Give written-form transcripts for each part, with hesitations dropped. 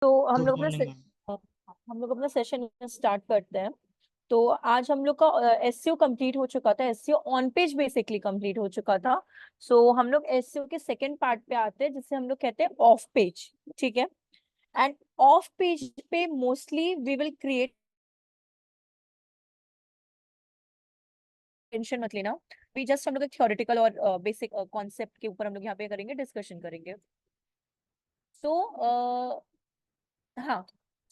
तो हम गुड लोग अपना मॉर्निंग मैम। हम लोग अपना सेशन स्टार्ट करते हैं। तो आज हम लोग का एसईओ कंप्लीट हो चुका था, SEO on page basically complete हो चुका था। सो हम लोग एसईओ के सेकंड पार्ट पे आते हैं जिसे हम लोग कहते हैं ऑफ पेज। ठीक है। एंड ऑफ पेज पे mostly we will create, tension मत लेना, वी जस्ट हम लोग एक थ्योरेटिकल और बेसिक कॉन्सेप्ट के ऊपर हम लोग यहाँ पे करेंगे, डिस्कशन करेंगे। सो हाँ,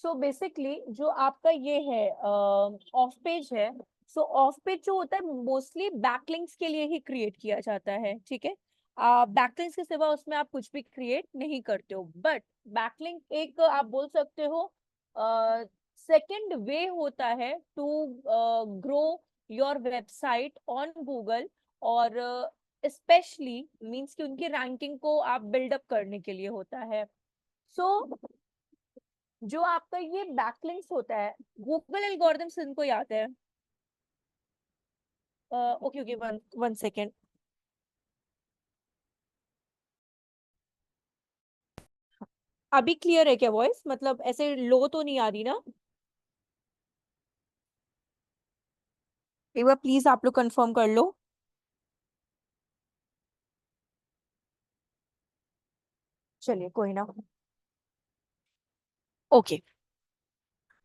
सो बेसिकली जो आपका ये है ऑफ पेज है। सो ऑफ पेज जो होता है मोस्टली बैकलिंक्स के लिए ही क्रिएट किया जाता है। ठीक है। बैकलिंक्स के सिवा उसमें आप कुछ भी क्रिएट नहीं करते हो, बट बैकलिंक एक आप बोल सकते हो सेकंड वे होता है to grow your website on Google, और स्पेशली मींस कि उनकी रैंकिंग को आप बिल्डअप करने के लिए होता है। सो जो आपका ये बैकलिंक्स होता है, गूगल एल्गोरिथम्स इनको याद है? Okay okay, one one second. अभी क्लियर है क्या वॉइस? मतलब ऐसे लो तो नहीं आ रही ना? एक बार प्लीज आप लोग कंफर्म कर लो। चलिए कोई ना। ओके।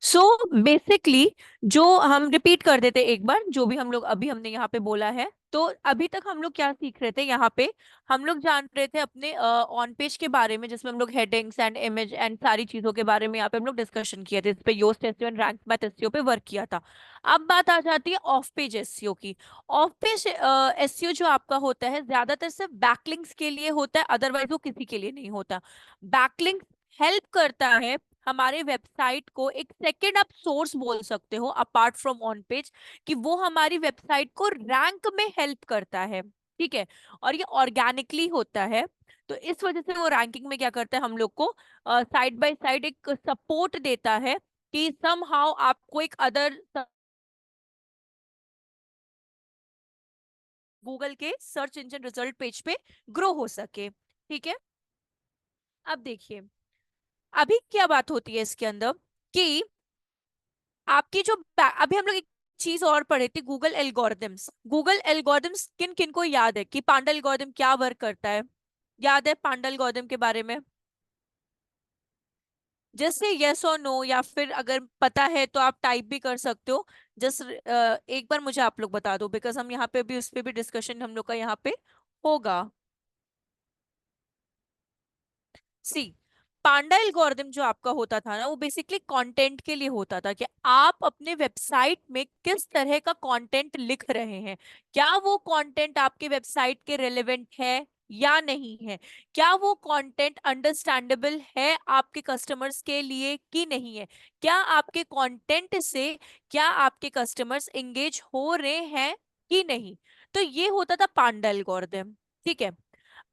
सो बेसिकली जो हम रिपीट कर देते एक बार जो भी हम लोग अभी हमने यहाँ पे बोला है। तो अभी तक हम लोग क्या सीख रहे थे यहाँ पे? हम लोग जान रहे थे अपने ऑन पेज के बारे में, जिसमें हम लोग हेडिंग्स एंड इमेज एंड सारी चीजों के बारे में यहाँ पे हम लोग डिस्कशन किए थे, इस पे Yoast SEO and Rank Math SEO पे वर्क किया था। अब बात आ जाती है ऑफ पेज एसईओ की। ऑफ पेज एसईओ जो आपका होता है ज्यादातर सिर्फ बैकलिंक्स के लिए होता है, अदरवाइज वो किसी के लिए नहीं होता। बैकलिंक हेल्प करता है हमारे वेबसाइट को, एक सेकेंड आप सोर्स बोल सकते हो अपार्ट फ्रॉम ऑन पेज, कि वो हमारी वेबसाइट को रैंक में हेल्प करता है। ठीक है। और ये ऑर्गेनिकली होता है, तो इस वजह से वो रैंकिंग में क्या करता है, हम लोग को साइड बाय साइड एक सपोर्ट देता है कि समहाउ आपको एक अदर गूगल के सर्च इंजन रिजल्ट पेज पे ग्रो हो सके। ठीक है। अब देखिए, अभी क्या बात होती है इसके अंदर कि आपकी जो अभी हम लोग एक चीज और पढ़े थे, गूगल एल्गोरिदम्स। गूगल एल्गोरिदम्स किन किन को याद है कि पांडा एल्गोरिदम क्या वर्क करता है? याद है पांडा एल्गोरिदम के बारे में? जैसे यस और नो, या फिर अगर पता है तो आप टाइप भी कर सकते हो। जस्ट एक बार मुझे आप लोग बता दो, बिकॉज हम यहाँ पे भी उस पे भी डिस्कशन हम लोग का यहाँ पे होगा। सी, पांडा एल्गोरिदम जो आपका होता था ना, वो बेसिकली कंटेंट के लिए होता था कि आप अपने वेबसाइट में किस तरह का कंटेंट लिख रहे हैं, क्या वो कंटेंट आपके वेबसाइट के रेलेवेंट है या नहीं है, क्या वो कंटेंट अंडरस्टैंडेबल है आपके कस्टमर्स के लिए कि नहीं है, क्या आपके कंटेंट से क्या आपके कस्टमर्स एंगेज हो रहे हैं कि नहीं। तो ये होता था पांडा एल्गोरिदम। ठीक है।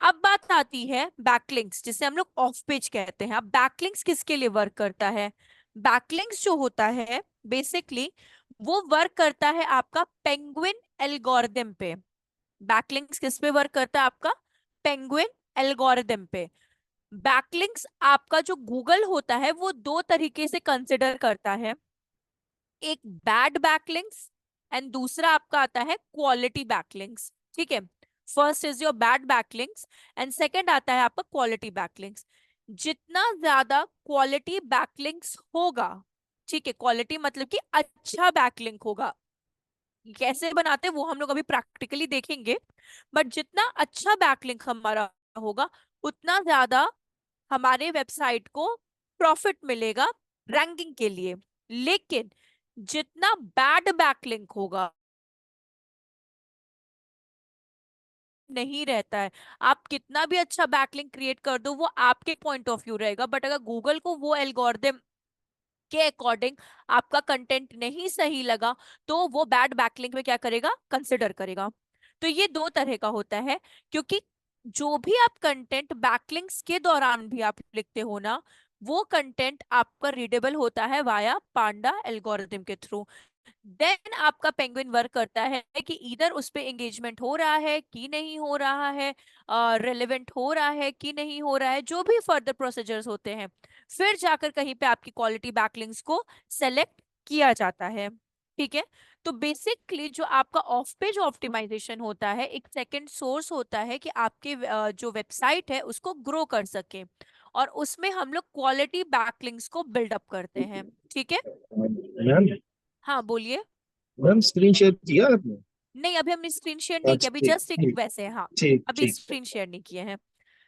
अब बात आती है बैकलिंक्स, जिसे हम लोग ऑफ पेज कहते हैं। अब बैकलिंक्स किसके लिए वर्क करता है? बैकलिंक्स जो होता है बेसिकली वो वर्क करता है आपका पेंगुइन एल्गोरिदम पे। बैकलिंक्स किस पे वर्क करता है आपका? पेंगुइन एल्गोरिदम पे। बैकलिंक्स आपका जो गूगल होता है वो दो तरीके से कंसिडर करता है, एक बैड बैकलिंक्स एंड दूसरा आपका आता है क्वालिटी बैकलिंक्स। ठीक है। First is your bad backlinks and second आता है आपका क्वालिटी बैकलिंक्स। जितना ज्यादा क्वालिटी बैकलिंक्स होगा, ठीक है, क्वालिटी मतलब कि अच्छा बैकलिंक होगा, कैसे बनाते हैं वो हम लोग अभी प्रैक्टिकली देखेंगे, बट जितना अच्छा बैकलिंक हमारा होगा उतना ज्यादा हमारे वेबसाइट को प्रॉफिट मिलेगा रैंकिंग के लिए। लेकिन जितना बैड बैकलिंक होगा नहीं रहता है, आप कितना भी अच्छा बैकलिंक क्रिएट कर दो वो आपके पॉइंट ऑफ व्यू रहेगा, बट अगर गूगल को वो एल्गोरिदम के अकॉर्डिंग आपका कंटेंट नहीं सही लगा तो वो बैड बैकलिंक में क्या करेगा, कंसिडर करेगा। तो ये दो तरह का होता है, क्योंकि जो भी आप कंटेंट बैकलिंक्स के दौरान भी आप लिखते हो ना, वो कंटेंट आपका रीडेबल होता है वाया पांडा एल्गोरिदम के थ्रू। देन आपका पेंगुइन वर्क करता है कि इधर उस पे एंगेजमेंट हो रहा है कि नहीं हो रहा है, रेलेवेंट हो रहा है कि नहीं हो रहा है, जो भी फर्दर प्रोसीजर्स होते हैं, फिर जाकर कहीं पे आपकी क्वालिटी बैकलिंक्स को सेलेक्ट किया जाता है। ठीक है। तो बेसिकली जो आपका ऑफ पेज ऑप्टिमाइजेशन होता है, एक सेकंड सोर्स होता है कि आपके जो वेबसाइट है उसको ग्रो कर सके, और उसमें हम लोग क्वालिटी बैकलिंक्स को बिल्डअप करते हैं। ठीक है। मैम, हाँ बोलिए। मैम स्क्रीन शेयर किया आपने? नहीं, अभी हमने स्क्रीन शेयर नहीं किया, अच्छा, अभी ठीक जस्ट एक ठीक वैसे, हाँ, ठीक अभी ठीक स्क्रीन शेयर नहीं किए हैं।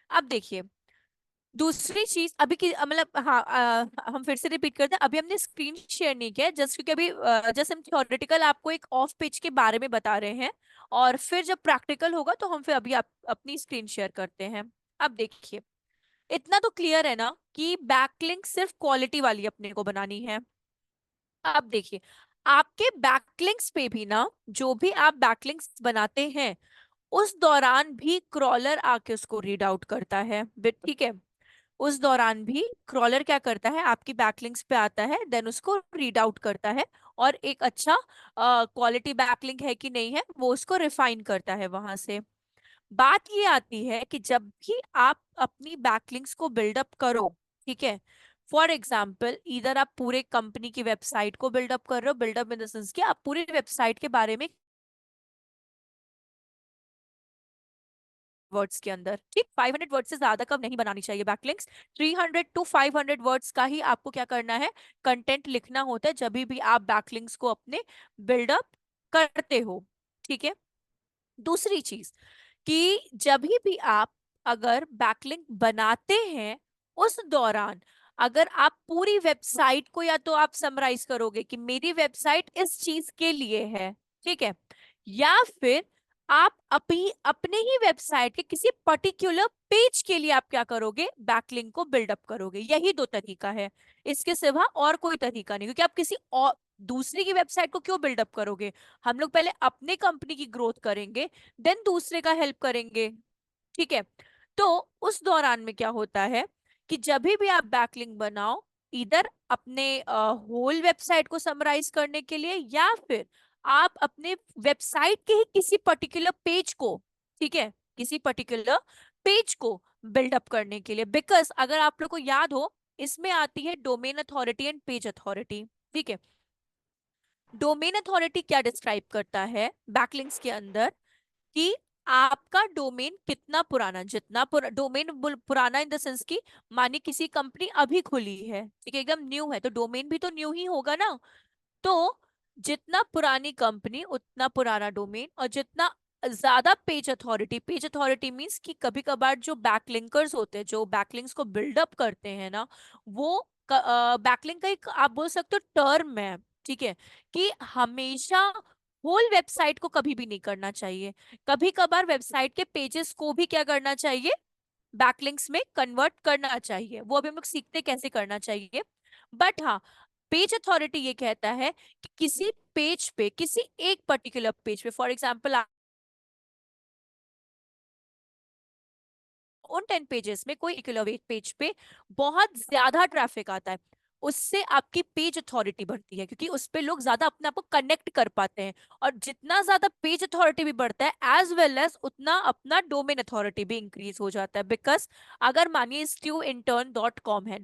अब देखिए, दूसरी चीज अभी की मतलब, हाँ, हम फिर से रिपीट करते हैं, अभी हमने स्क्रीन शेयर नहीं किया जस्ट क्योंकि अभी जस्ट हम थ्योरेटिकल आपको एक ऑफ पेज के बारे में बता रहे हैं, और फिर जब प्रैक्टिकल होगा तो हम फिर अभी अपनी स्क्रीन शेयर करते हैं। अब देखिए, इतना तो क्लियर है ना कि बैकलिंक सिर्फ क्वालिटी वाली अपने को बनानी है। अब देखिए, आपके बैकलिंक्स पे भी ना, जो भी आप बैकलिंक्स बनाते हैं उस दौरान भी क्रॉलर आके उसको रीड आउट करता है। ठीक है। उस दौरान भी क्रॉलर क्या करता है, आपकी बैकलिंक्स पे आता है, देन उसको रीड आउट करता है, और एक अच्छा क्वालिटी बैकलिंक है कि नहीं है वो उसको रिफाइन करता है वहां से। बात ये आती है कि जब भी आप अपनी बैकलिंक्स को बिल्डअप करो, ठीक है, फॉर एग्जाम्पल इधर आप पूरे कंपनी की वेबसाइट को बिल्डअप कर रहे हो, बिल्डअप इन द सेंस कि आप पूरी वेबसाइट के बारे में वर्ड्स के अंदर, ठीक, 500 वर्ड से ज्यादा कब नहीं बनानी चाहिए बैकलिंक्स, 300 to 500 वर्ड्स का ही आपको क्या करना है, कंटेंट लिखना होता है जब भी आप बैकलिंक्स को अपने बिल्डअप करते हो। ठीक है। दूसरी चीज कि जब भी आप अगर बैकलिंक बनाते हैं, उस दौरान अगर आप पूरी वेबसाइट को या तो आप समराइज करोगे कि मेरी वेबसाइट इस चीज के लिए है, ठीक है, या फिर आप अपनी अपने ही वेबसाइट के किसी पर्टिकुलर पेज के लिए आप क्या करोगे, बैकलिंक को बिल्डअप करोगे। यही दो तरीका है, इसके सिवा और कोई तरीका नहीं, क्योंकि आप किसी और दूसरी की वेबसाइट को क्यों बिल्डअप करोगे। हम लोग पहले अपने कंपनी की ग्रोथ करेंगे, देन दूसरे का हेल्प करेंगे। ठीक है। तो उस दौरान में क्या होता है कि जब भी आप बैकलिंक बनाओ, इधर अपने होल वेबसाइट को समराइज करने के लिए, या फिर आप अपने वेबसाइट के ही किसी पर्टिकुलर पेज को, ठीक है, किसी पर्टिकुलर पेज को बिल्डअप करने के लिए। बिकॉज अगर आप लोग को याद हो, इसमें आती है domain authority and page authority. ठीक है। डोमेन अथॉरिटी क्या डिस्क्राइब करता है बैकलिंक्स के अंदर, कि आपका डोमेन कितना पुराना, जितना डोमेन पुराना इन द सेंस की, मानिए किसी कंपनी अभी खुली है, ठीक है, एकदम न्यू है, तो डोमेन भी तो न्यू ही होगा ना। तो जितना पुरानी कंपनी उतना पुराना डोमेन, और जितना ज्यादा पेज अथॉरिटी मींस कि कभी कभार जो बैकलिंकर्स होते हैं, जो बैकलिंक्स को बिल्डअप करते हैं ना, वो बैकलिंक का एक आप बोल सकते हो टर्म है। ठीक है। कि हमेशा होल वेबसाइट को कभी भी नहीं करना चाहिए, कभी कभार वेबसाइट के पेजेस को भी क्या करना चाहिए, बैकलिंक्स में कन्वर्ट करना चाहिए। वो अभी हम लोग सीखते कैसे करना चाहिए। बट हाँ, पेज अथॉरिटी ये कहता है कि किसी पेज पे, किसी एक पर्टिकुलर पेज पे, फॉर एग्जांपल उन 10 पेजेस में कोई पर्टिकुलर पेज पे बहुत ज्यादा ट्रैफिक आता है, उससे आपकी पेज अथॉरिटी बढ़ती है, क्योंकि उस पे लोग ज्यादा अपने आप को कनेक्ट कर पाते हैं। और जितना ज्यादा पेज अथॉरिटी भी बढ़ता है, एज वेल एज उतना अपना डोमेन अथॉरिटी भी इंक्रीज हो जाता है। बिकॉज अगर मानिए stewintern.com है,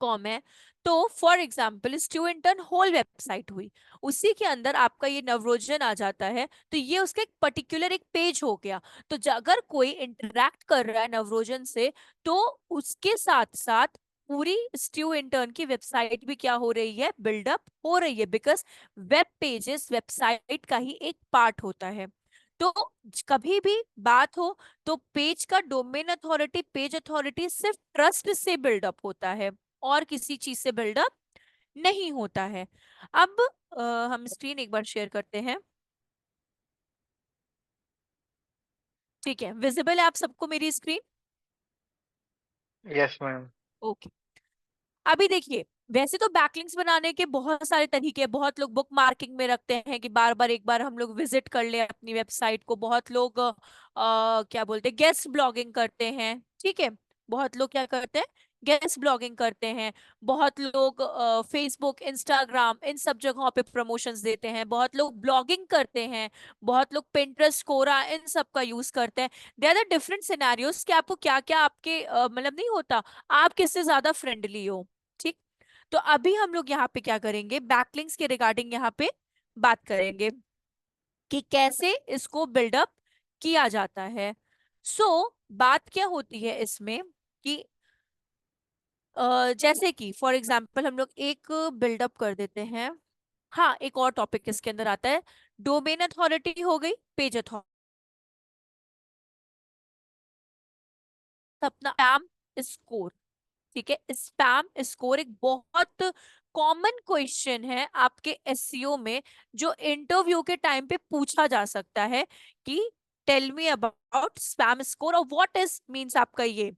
कॉम है, तो फॉर एग्जाम्पल स्टूडेंटन होल वेबसाइट हुई, उसी के अंदर आपका ये नवरोजन आ जाता है, तो ये उसका एक पर्टिकुलर एक पेज हो गया। तो अगर कोई इंटरेक्ट कर रहा है नवरोजन से, तो उसके साथ साथ पूरी स्ट्यू इंटर्न की वेबसाइट भी क्या हो रही है, बिल्डअप हो रही है। बिकॉज वेब पेजेस वेबसाइट का ही एक पार्ट होता है। तो कभी भी बात हो, तो पेज का डोमेन अथॉरिटी, पेज अथॉरिटी सिर्फ ट्रस्ट से बिल्डअप होता है, और किसी चीज से बिल्डअप नहीं होता है। अब हम स्क्रीन एक बार शेयर करते हैं। ठीक है, विजिबल है आप सबको मेरी स्क्रीन? Yes ma'am. ओके। अभी देखिए, वैसे तो बैकलिंक्स बनाने के बहुत सारे तरीके हैं। बहुत लोग बुक मार्किंग में रखते हैं कि बार बार एक बार हम लोग विजिट कर ले अपनी वेबसाइट को। बहुत लोग क्या बोलते हैं, गेस्ट ब्लॉगिंग करते हैं। ठीक है। बहुत लोग क्या करते हैं, गेस्ट ब्लॉगिंग करते हैं, बहुत लोग फेसबुक, इंस्टाग्राम, इन सब जगहों पे प्रमोशंस देते हैं, बहुत लोग ब्लॉगिंग करते हैं, बहुत लोग पिंटरेस्ट, कोरा, इन सब का यूज करते हैं। They are the different scenarios कि आपको क्या क्या आपके मतलब नहीं होता, आप किससे ज्यादा फ्रेंडली हो। ठीक। तो अभी हम लोग यहाँ पे क्या करेंगे, बैकलिंक्स के रिगार्डिंग यहाँ पे बात करेंगे कि कैसे इसको बिल्डअप किया जाता है। बात क्या होती है इसमें कि जैसे कि फॉर एग्जांपल हम लोग एक बिल्डअप कर देते हैं। हाँ, एक और टॉपिक इसके अंदर आता है, डोमेन अथॉरिटी हो गई, पेज अथॉरिटी, अपना स्पैम स्कोर। ठीक है, स्पैम स्कोर एक बहुत कॉमन क्वेश्चन है आपके एसईओ में, जो इंटरव्यू के टाइम पे पूछा जा सकता है कि tell me about spam score, और व्हाट इज मींस आपका ये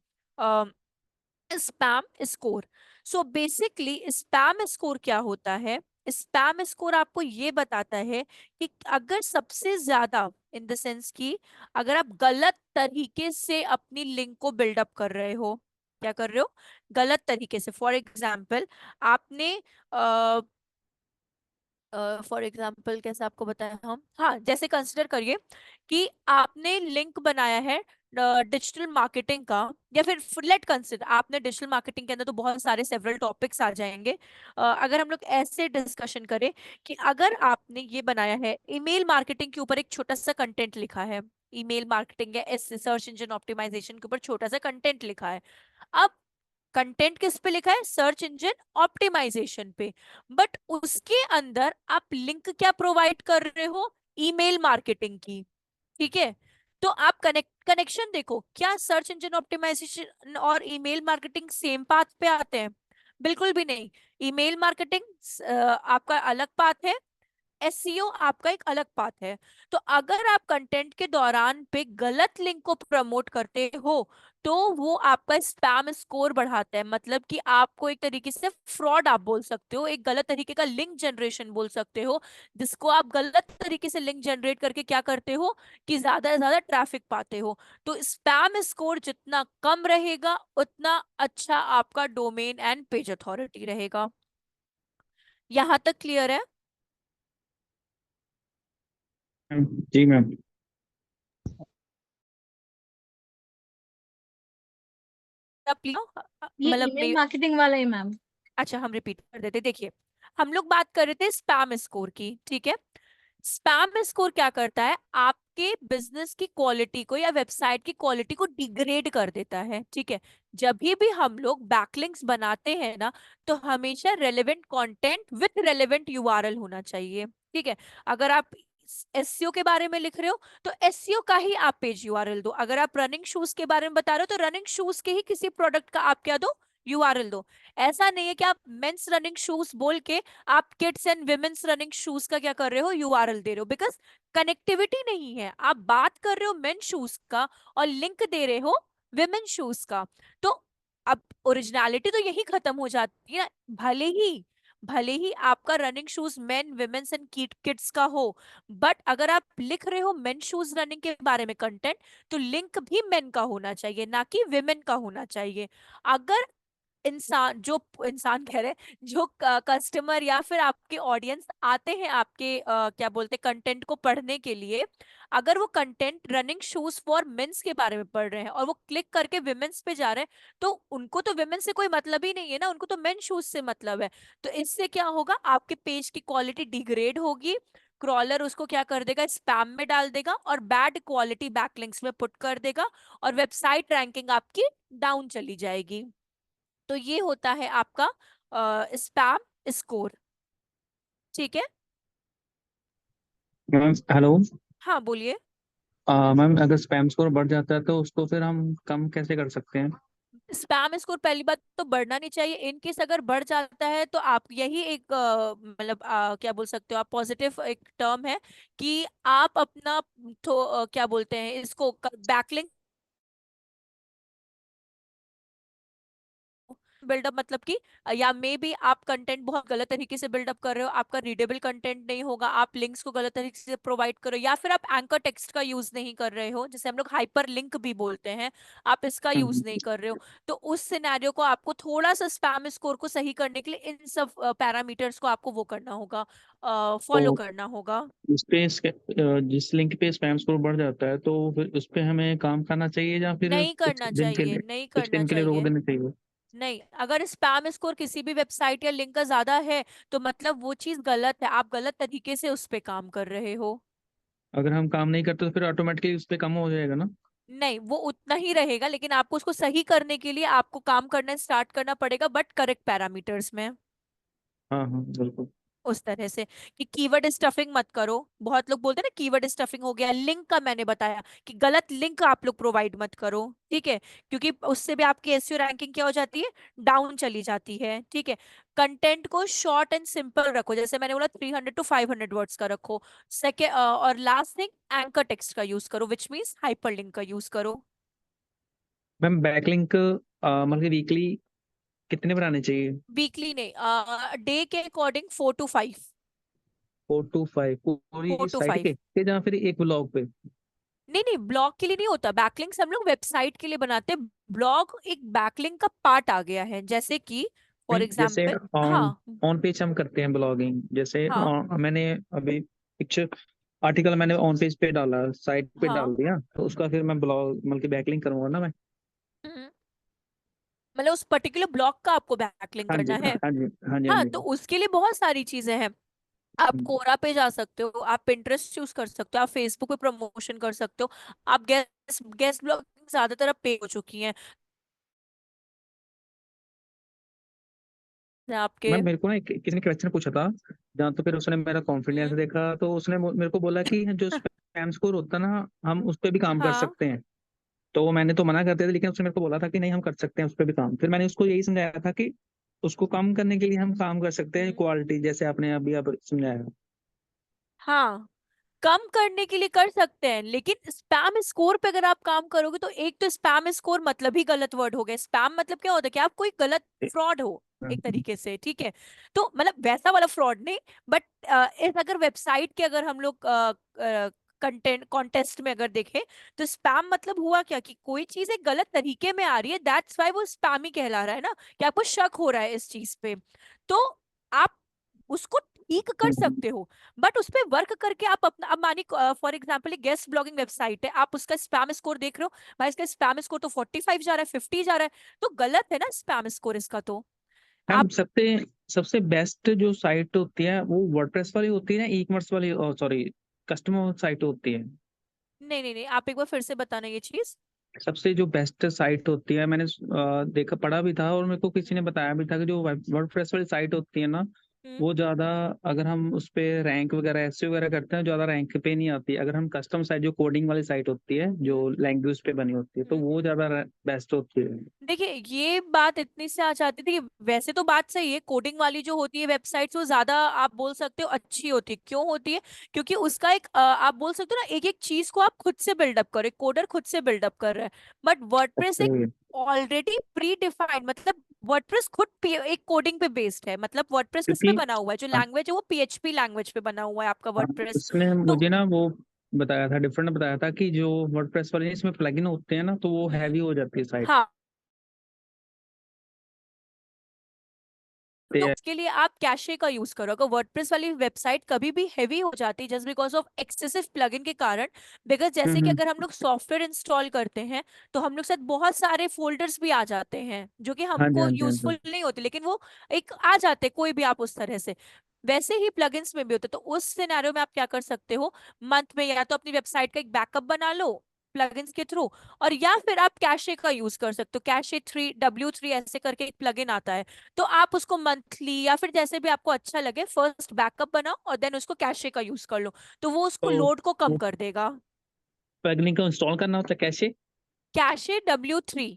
spam score. So basically spam score क्या होता है, स्पैम स्कोर आपको ये बताता है कि अगर सबसे ज्यादा, इन द सेंस कि अगर आप गलत तरीके से अपनी लिंक को बिल्डअप कर रहे हो, क्या कर रहे हो, गलत तरीके से। फॉर एग्जाम्पल आपने फॉर एग्जाम्पल कैसे आपको बताया हम, हाँ जैसे कंसिडर करिए कि आपने लिंक बनाया है डिजिटल मार्केटिंग का, या फिर लेट कंसिडर आपने डिजिटल मार्केटिंग के अंदर तो बहुत सारे सेवरल टॉपिक्स आ जाएंगे। अगर हम लोग ऐसे डिस्कशन करें कि अगर आपने ये बनाया है ईमेल मार्केटिंग के ऊपर एक छोटा सा कंटेंट लिखा है, ईमेल मार्केटिंग या सर्च इंजन ऑप्टिमाइजेशन के ऊपर छोटा सा कंटेंट लिखा है। अब कंटेंट किस पे लिखा है, सर्च इंजन ऑप्टिमाइजेशन पे, बट उसके अंदर आप लिंक क्या प्रोवाइड कर रहे हो, ईमेल मार्केटिंग की। ठीक है, तो आप कनेक्शन देखो, क्या सर्च इंजन ऑप्टिमाइजेशन और ईमेल मार्केटिंग सेम पाथ पे आते हैं? बिल्कुल भी नहीं। ईमेल मार्केटिंग आपका अलग पाथ है, एसईओ आपका एक अलग पाथ है। तो अगर आप कंटेंट के दौरान पे गलत लिंक को प्रमोट करते हो, तो वो आपका स्पैम स्कोर बढ़ाता है, मतलब कि आपको एक तरीके से फ्रॉड आप बोल सकते हो, एक गलत तरीके का लिंक जनरेशन बोल सकते हो, जिसको आप गलत तरीके से लिंक जनरेट करके क्या करते हो कि ज्यादा से ज्यादा ट्रैफिक पाते हो। तो स्पैम स्कोर जितना कम रहेगा उतना अच्छा आपका डोमेन एंड पेज अथॉरिटी रहेगा। यहां तक क्लियर है? जी मैम। अब प्लीज ये मतलब ईमेल मार्केटिंग वाला है मैम। अच्छा हम रिपीट कर देते, देखिए हम लोग बात कर रहे थे स्पैम स्कोर की। ठीक है, स्पैम स्कोर क्या करता है, आपके बिजनेस की क्वालिटी को या वेबसाइट की क्वालिटी को डिग्रेड कर देता है। ठीक है, जब भी हम लोग बैकलिंक्स बनाते हैं ना, तो हमेशा relevant content with relevant URL होना चाहिए। ठीक है, अगर आप एसईओ के बारे में लिख रहे हो तो एसईओ का ही आप पेज यूआरएल दो, अगर आप रनिंग शूज के बारे में बता रहे हो तो रनिंग शूज के ही किसी प्रोडक्ट का आप क्या दो, यूआरएल दो। ऐसा नहीं है कि आप मेंस रनिंग शूज बोल के आप kids and women's running shoes का क्या कर रहे हो, यूआरएल दे रहे हो, बिकॉज कनेक्टिविटी नहीं है। आप बात कर रहे हो मेन शूज का और लिंक दे रहे हो विमेन शूज का, तो अब ओरिजिनलिटी तो यही खत्म हो जाती है। भले ही आपका running shoes main women's and kids का हो, बट अगर आप लिख रहे हो मेन शूज रनिंग के बारे में कंटेंट, तो लिंक भी मेन का होना चाहिए, ना कि विमेन का होना चाहिए। अगर इंसान कह रहे, जो कस्टमर या फिर आपके ऑडियंस आते हैं आपके क्या बोलते कंटेंट को पढ़ने के लिए, अगर वो content running shoes for mens के बारे में पढ़ रहे हैं और वो क्लिक करके विमेन्स पे जा रहे हैं, तो उनको तो विमेन से कोई मतलब ही नहीं है ना, उनको तो मेन शूज से मतलब है। तो इससे क्या होगा, आपके पेज की क्वालिटी डिग्रेड होगी, क्रॉलर उसको क्या कर देगा, स्पैम में डाल देगा और बैड क्वालिटी बैकलिंक्स में पुट कर देगा, और वेबसाइट रैंकिंग आपकी डाउन चली जाएगी। तो ये होता है आपका स्पैम स्कोर। ठीक है, मैम हेलो। हाँ बोलिए। मैम अगर स्पैम स्कोर बढ़ जाता है तो उसको फिर हम कम कैसे कर सकते हैं? स्पैम स्कोर पहली बात तो बढ़ना नहीं चाहिए, इन केस अगर बढ़ जाता है तो आप यही एक मतलब क्या बोल सकते हो आप, पॉजिटिव एक टर्म है कि आप अपना क्या बोलते हैं इसको, बैकलिंक बिल्डअप मतलब कि या मे बी आप कंटेंट बहुत गलत तरीके से बिल्डअप कर रहे हो, आपका रीडेबल कंटेंट नहीं होगा, आप लिंक्स को गलत तरीके से प्रोवाइड करो, या फिर आप एंकर टेक्स्ट का यूज नहीं कर रहे हो, जैसे हम लोग हाइपर लिंक भी बोलते हैं, आप इसका यूज नहीं कर रहे हो। तो उस सिनेरियो को आपको थोड़ा सा स्पैम स्कोर को सही करने के लिए इन सब पैरामीटर्स को आपको वो करना होगा, फॉलो तो करना होगा। जिस लिंक पे स्पैम स्कोर बढ़ जाता है तो फिर उस पे हमें काम करना चाहिए या फिर नहीं करना चाहिए, नहीं कुछ करना दिन के लिए रोक चाहिए। देना चाहिए? नहीं, अगर स्पैम स्कोर किसी भी वेबसाइट या लिंक का ज्यादा है तो मतलब वो चीज गलत है, आप गलत तरीके से उस पे काम कर रहे हो। अगर हम काम नहीं करते तो फिर ऑटोमेटिकली उस पे कम हो जाएगा ना? नहीं, वो उतना ही रहेगा, लेकिन आपको उसको सही करने के लिए आपको काम करना स्टार्ट करना पड़ेगा, बट करेक्ट पैरामीटर्स में। हाँ हाँ बिल्कुल। उस तरह से कि कीवर्ड स्टफिंग मत करो। बहुत लोग बोलते हैं ना कीवर्ड स्टफिंग हो गया, लिंक का मैंने बताया कि गलत लिंक आप लोग प्रोवाइड मत करो, ठीक है, क्योंकि उससे भी आपकी एसईओ रैंकिंग क्या हो जाती है, डाउन चली जाती है, ठीक है। कंटेंट को शॉर्ट एंड सिंपल रखो, जैसे मैंने बोला 300 to 500 वर्ड्स का रखो। सेकेंड और लास्ट थिंग, एंकर टेक्स्ट का यूज करो, विच मीन्स हाइपर लिंक का यूज करो। मैम बैकलिंक मतलब वीकली कितने बनाने चाहिए? वीकली नहीं, डे के अकॉर्डिंग 4 to 5। 4 to 5 फोर पूरी टू साइट फाइव के या फिर एक ब्लॉग पे? नहीं नहीं, ब्लॉग के लिए नहीं होता, बैकलिंक्स हम लोग वेबसाइट के लिए बनाते हैं। ब्लॉग एक बैकलिंक का पार्ट आ गया है, जैसे कि फॉर नहीं, जैसे एग्जाम्पल। ऑन हाँ। ऑन पेज हम करते हैं ब्लॉगिंग, जैसे हाँ। मैंने अभी पिक्चर आर्टिकल मैंने ऑन पेज पे डाला, साइट पे हाँ। डाल दिया, तो उसका फिर मैं ब्लॉग मतलब बैकलिंक करूंगा ना मैं? हम्म, मतलब उस पर्टिकुलर ब्लॉग का आपको बैकलिंक हाँ जी करना है। हाँ जी हाँ जी हाँ हाँ, जी। तो उसके लिए बहुत सारी चीजें हैं। आप हम्म। कोरा पे जा सकते हो, आप पिंटरेस्ट चूज कर सकते हो, आप फेसबुक पे प्रमोशन कर सकते हो। आप गेस्ट गेस्ट ब्लॉगिंग ज्यादातर अब पे हो चुकी हैं आपके। मैम मेरे को ना किसी ने क्वेश्चन पूछा था, जहाँ तो फिर उसने मेरा कॉन्फिडेंस हम्म। देखा तो उसने मेरे को बोला कि जो स्पैम स्कोर होता है ना, हम उस पर भी काम कर हाँ। सकते हैं। तो मैंने तो मना कर दिया था, लेकिन उसने मेरे को बोला था कि नहीं हम कर सकते हैं उस पर भी काम। फिर मैंने उसको यही समझाया था कि उसको कम करने के लिए हम काम कर सकते हैं हम्म। क्वालिटी, जैसे आपने अभी अब समझाया। हाँ, कम करने के लिए कर सकते हैं, लेकिन स्पैम स्कोर पे अगर आप काम करोगे तो एक तो स्पैम स्कोर मतलब ही गलत वर्ड हो गया। स्पैम मतलब क्या होता है कि आप कोई गलत फ्रॉड हो एक तरीके से, ठीक है। तो मतलब वैसा वाला फ्रॉड नहीं, बट इस अगर वेबसाइट के अगर हम लोग कंटेंट कॉन्टेस्ट में अगर देखें तो स्पैम मतलब हुआ क्या कि कोई चीज एक गलत तरीके में आ रही है, दैट्स वाई वो स्पैम ही कहला रहा है ना, कि आपको शक हो रहा है इस चीज पे। तो आप उसको ठीक कर सकते हो, बट उस पे वर्क करके आप अपना, अब मानी फॉर एग्जांपल एक गेस्ट ब्लॉगिंग वेबसाइट है, आप उसका स्पैम स्कोर देख रहे हो, भाई इसका स्पैम स्कोर तो 45 जा रहा है, 50 जा रहा है, तो गलत है ना स्पैम स्कोर इसका तो। मैम आप सबसे सबसे बेस्ट जो साइट होती है वो वर्डप्रेस वाली होती है ना, ई कॉमर्स वाली, सॉरी, कस्टमर साइट होती है? नहीं नहीं नहीं, आप एक बार फिर से बताना ये चीज। सबसे जो बेस्ट साइट होती है, मैंने देखा पढ़ा भी था और मेरे को किसी ने बताया भी था कि जो वर्डप्रेस वाली साइट होती है ना, हम्म। वो ज्यादा, अगर हम उस पे रैंक वगैरह ऐसे वगैरह करते हैं, ज्यादा रैंक पे नहीं आती। अगर हम कस्टम साइट जो कोडिंग वाली साइट होती है, हम्म। जो लैंग्वेज पे बनी होती है, तो हम्म। वो ज्यादा बेस्ट होती है। देखिए, ये बात इतनी से आ जाती थी कि वैसे तो बात सही है, कोडिंग वाली जो होती है वेबसाइट्स वो ज्यादा आप बोल सकते हो अच्छी होती है। क्यों होती है? क्योंकि उसका एक आप बोल सकते हो ना, एक एक चीज को आप खुद से बिल्डअप करो, एक कोडर खुद से बिल्डअप कर रहा है। बट वर्डप्रेस एक ओके। ऑलरेडी प्री डिफाइंड, मतलब वर्डप्रेस खुद एक कोडिंग पे बेस्ड है, मतलब वर्डप्रेस किस पे क्योंकि बना हुआ है, जो हाँ, लैंग्वेज है वो पीएचपी लैंग्वेज पे बना हुआ है आपका हाँ, वर्डप्रेस। उसने तो मुझे ना वो बताया था, डिफरेंट बताया था कि जो वर्डप्रेस वाले इसमें प्लगइन होते हैं ना, तो वो हम्म, हैवी हो जाती है साइट। हाँ, तो उसके लिए आप कैशे का यूज करो। अगर वर्डप्रेस वाली वेबसाइट कभी भी हेवी हो जाती है just because of excessive plugin के कारण, बिकॉज जैसे कि हम्म। अगर हम लोग सॉफ्टवेयर इंस्टॉल करते हैं तो हम लोग साथ बहुत सारे फोल्डर्स भी आ जाते हैं जो कि हाँ जी हमको हाँ जी हाँ जी। यूजफुल नहीं होते, लेकिन वो एक आ जाते कोई भी आप उस तरह से। वैसे ही प्लगइन्स में भी होते, तो उस सिनेरियो में आप क्या कर सकते हो, मंथ में या तो अपनी वेबसाइट का एक बैकअप बना लो प्लगइन्स के थ्रू, और या फिर आप कैशे का यूज कर सकते हो। कैशे 3W3 ऐसे करके एक प्लगइन आता है, तो आप उसको मंथली या फिर जैसे भी आपको अच्छा लगे फर्स्ट बैकअप बनाओ और देन उसको कैशे का यूज कर लो, तो वो उसको तो लोड को कम वो कर देगा। प्लगइन को इंस्टॉल करना होता है कैसे? Cache W3।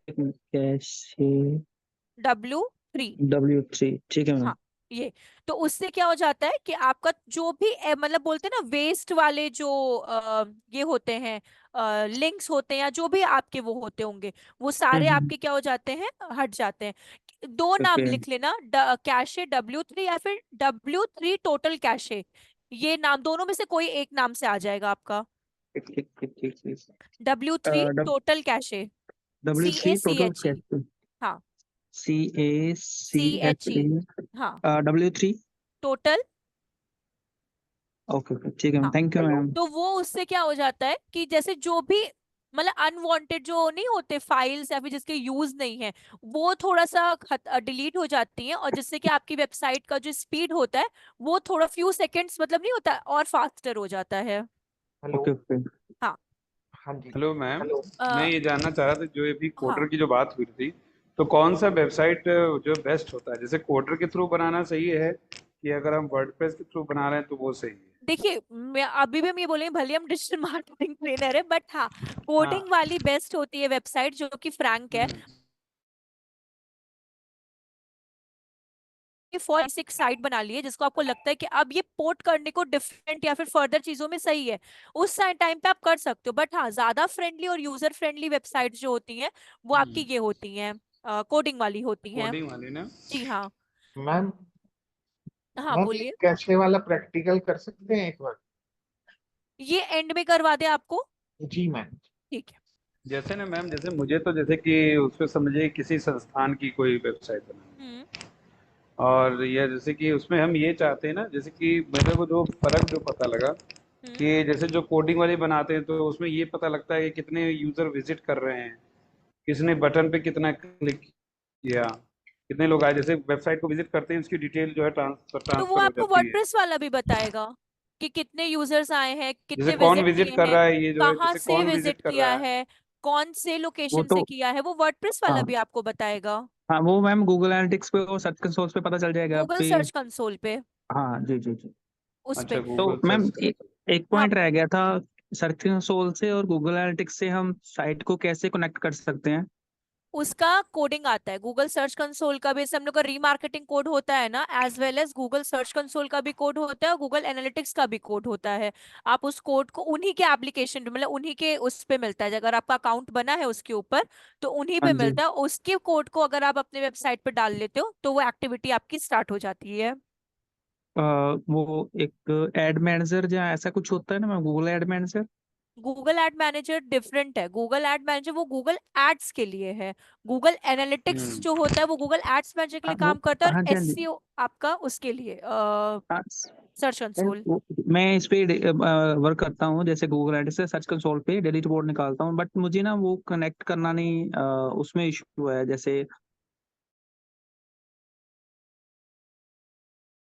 कैसे? W3। W3, ठीक है मैम। हाँ, ये तो उससे क्या हो जाता है कि आपका जो भी मतलब बोलते हैं ना वेस्ट वाले जो ये होते हैं लिंक्स होते हैं या जो भी आपके वो होते होंगे वो सारे आपके क्या हो जाते हैं, हट जाते हैं। दो नाम ओके। लिख लेना, कैशे W3 या फिर W3 टोटल कैशे, ये नाम दोनों में से कोई एक नाम से आ जाएगा आपका। ठीक ठीक ठीक ठीक ठीक। W3 total cache, W3 total CACHE। Cash, हाँ, CACHE। CHE। हाँ, W3। टोटल। ओके ओके, ठीक है मैम, हाँ, थैंक यू मैम। तो वो उससे क्या हो जाता है कि जैसे जो भी मतलब अनवांटेड जो नहीं होते फाइल्स या फिर जिसके यूज नहीं है वो थोड़ा सा डिलीट हो जाती हैं, और जिससे कि आपकी वेबसाइट का जो स्पीड होता है वो थोड़ा फ्यू सेकंड्स मतलब नहीं होता और फास्टर हो जाता है। हेलो। Okay okay. हाँ। हाँ जी। हेलो मैम, मैं अ, ये जानना चाह रहा था जो अभी कोडर हाँ, की जो बात हुई थी, तो कौन सा वेबसाइट जो बेस्ट होता है, जैसे कोडर के थ्रू बनाना सही है कि अगर हम वर्डप्रेस के थ्रू बना रहे हैं तो वो सही है? देखिए मैं अभी भी हम ये बोलेंगे भले हम डिजिटल मार्केटिंग ट्रेनर है, बट हाँ हाँ। कोडिंग वाली बेस्ट होती है वेबसाइट जो कि फ्रैंक है। हम्म। फॉर बेसिक साइट बना ली है जिसको आपको लगता है कि अब ये पोर्ट करने को डिफरेंट या फिर फर्दर चीजों में सही है, उस टाइम पे आप कर सकते हो। बट हाँ ज्यादा फ्रेंडली और यूजर फ्रेंडली वेबसाइट जो होती हैं वो आपकी हम्म। ये होती हैं, कोडिंग वाली होती हैं। कोडिंग वाली ना? जी हाँ। मैम, हाँ मैम ये बोलिए। कैशे वाला प्रैक्टिकल कर सकते हैं एक बार? ये एंड में करवा दे आपको। जी मैम। ठीक है। जैसे ना मैम, जैसे मुझे तो जैसे कि उसमें समझिए किसी संस्थान की कोई वेबसाइट बनानी हम्म। है, और ये जैसे कि उसमें हम ये चाहते हैं ना, जैसे कि मेरे को जो फर्क जो पता लगा हम्म। कि जैसे जो कोडिंग वाली बनाते हैं तो उसमें ये पता लगता है कि कितने यूजर विजिट कर रहे हैं, किसने बटन पे कितना क्लिक किया, कितने लोग आए, जैसे वेबसाइट को विजिट करते हैं उसकी डिटेल जो है तो वो ट्रांसफर हो आपको जाती है। वर्डप्रेस वाला भी बताएगा कि कितने यूजर्स आए हैं, जैसे कितने कौन विजिट विजिट किए कर हैं, रहा है, ये जो है कहाँ जैसे से कौन विजिट विजिट कर किया रहा है। है, कौन से वो लोकेशन से तो, किया है, वो वर्डप्रेस वाला हाँ भी आपको बताएगा। हाँ, वो मैम गूगल एनालिटिक्स पे और सर्च कंसोल पे पता चल जाएगा गूगल आपकी। सर्च कंसोल पे, हाँ जी जी जी। उस अच्छा, पे। तो गूगल मैम सर्च एक, कंसोल। एक हाँ, पॉइंट रह गया था, सर्च कंसोल से और गूगल एनालिटिक्स से हम साइट को कैसे कनेक्ट कर सकते हैं? उसका कोडिंग आता है गूगल सर्च कंसोल का भी, जैसे हम लोग का रीमार्केटिंग कोड होता है ना, as well as Google search console का भी कोड होता है और गूगल एनालिटिक्स का भी कोड होता है। आप उस कोड को उन्हीं के एप्लीकेशन पे मतलब उन्हीं के उस पे मिलता है, अगर आपका अकाउंट बना है उसके ऊपर तो उन्हीं हाँ पे जी। मिलता है। उसके कोड को अगर आप अपने वेबसाइट पे डाल लेते हो तो वो एक्टिविटी आपकी स्टार्ट हो जाती है। वो एक एड मैनेजर या ऐसा कुछ होता है ना ma'am, Google ad manager. Google ad manager different है, गूगल एड मैनेजर वो गूगल एड्स के लिए है। गूगल एनालिटिक्स हम्म। जो होता है वो गूगल एड्स मैनेजर के हाँ लिए वो, काम करता है, हाँ और जी हाँ जी। एसईओ आपका उसके लिए हाँ, सर्च कंसोल। मैं इस पे वर्क करता हूँ, जैसे गूगल एड से सर्च कंसोल पे डेली रिपोर्ट निकालता हूँ, बट मुझे ना वो कनेक्ट करना नहीं, उसमें इशू है, जैसे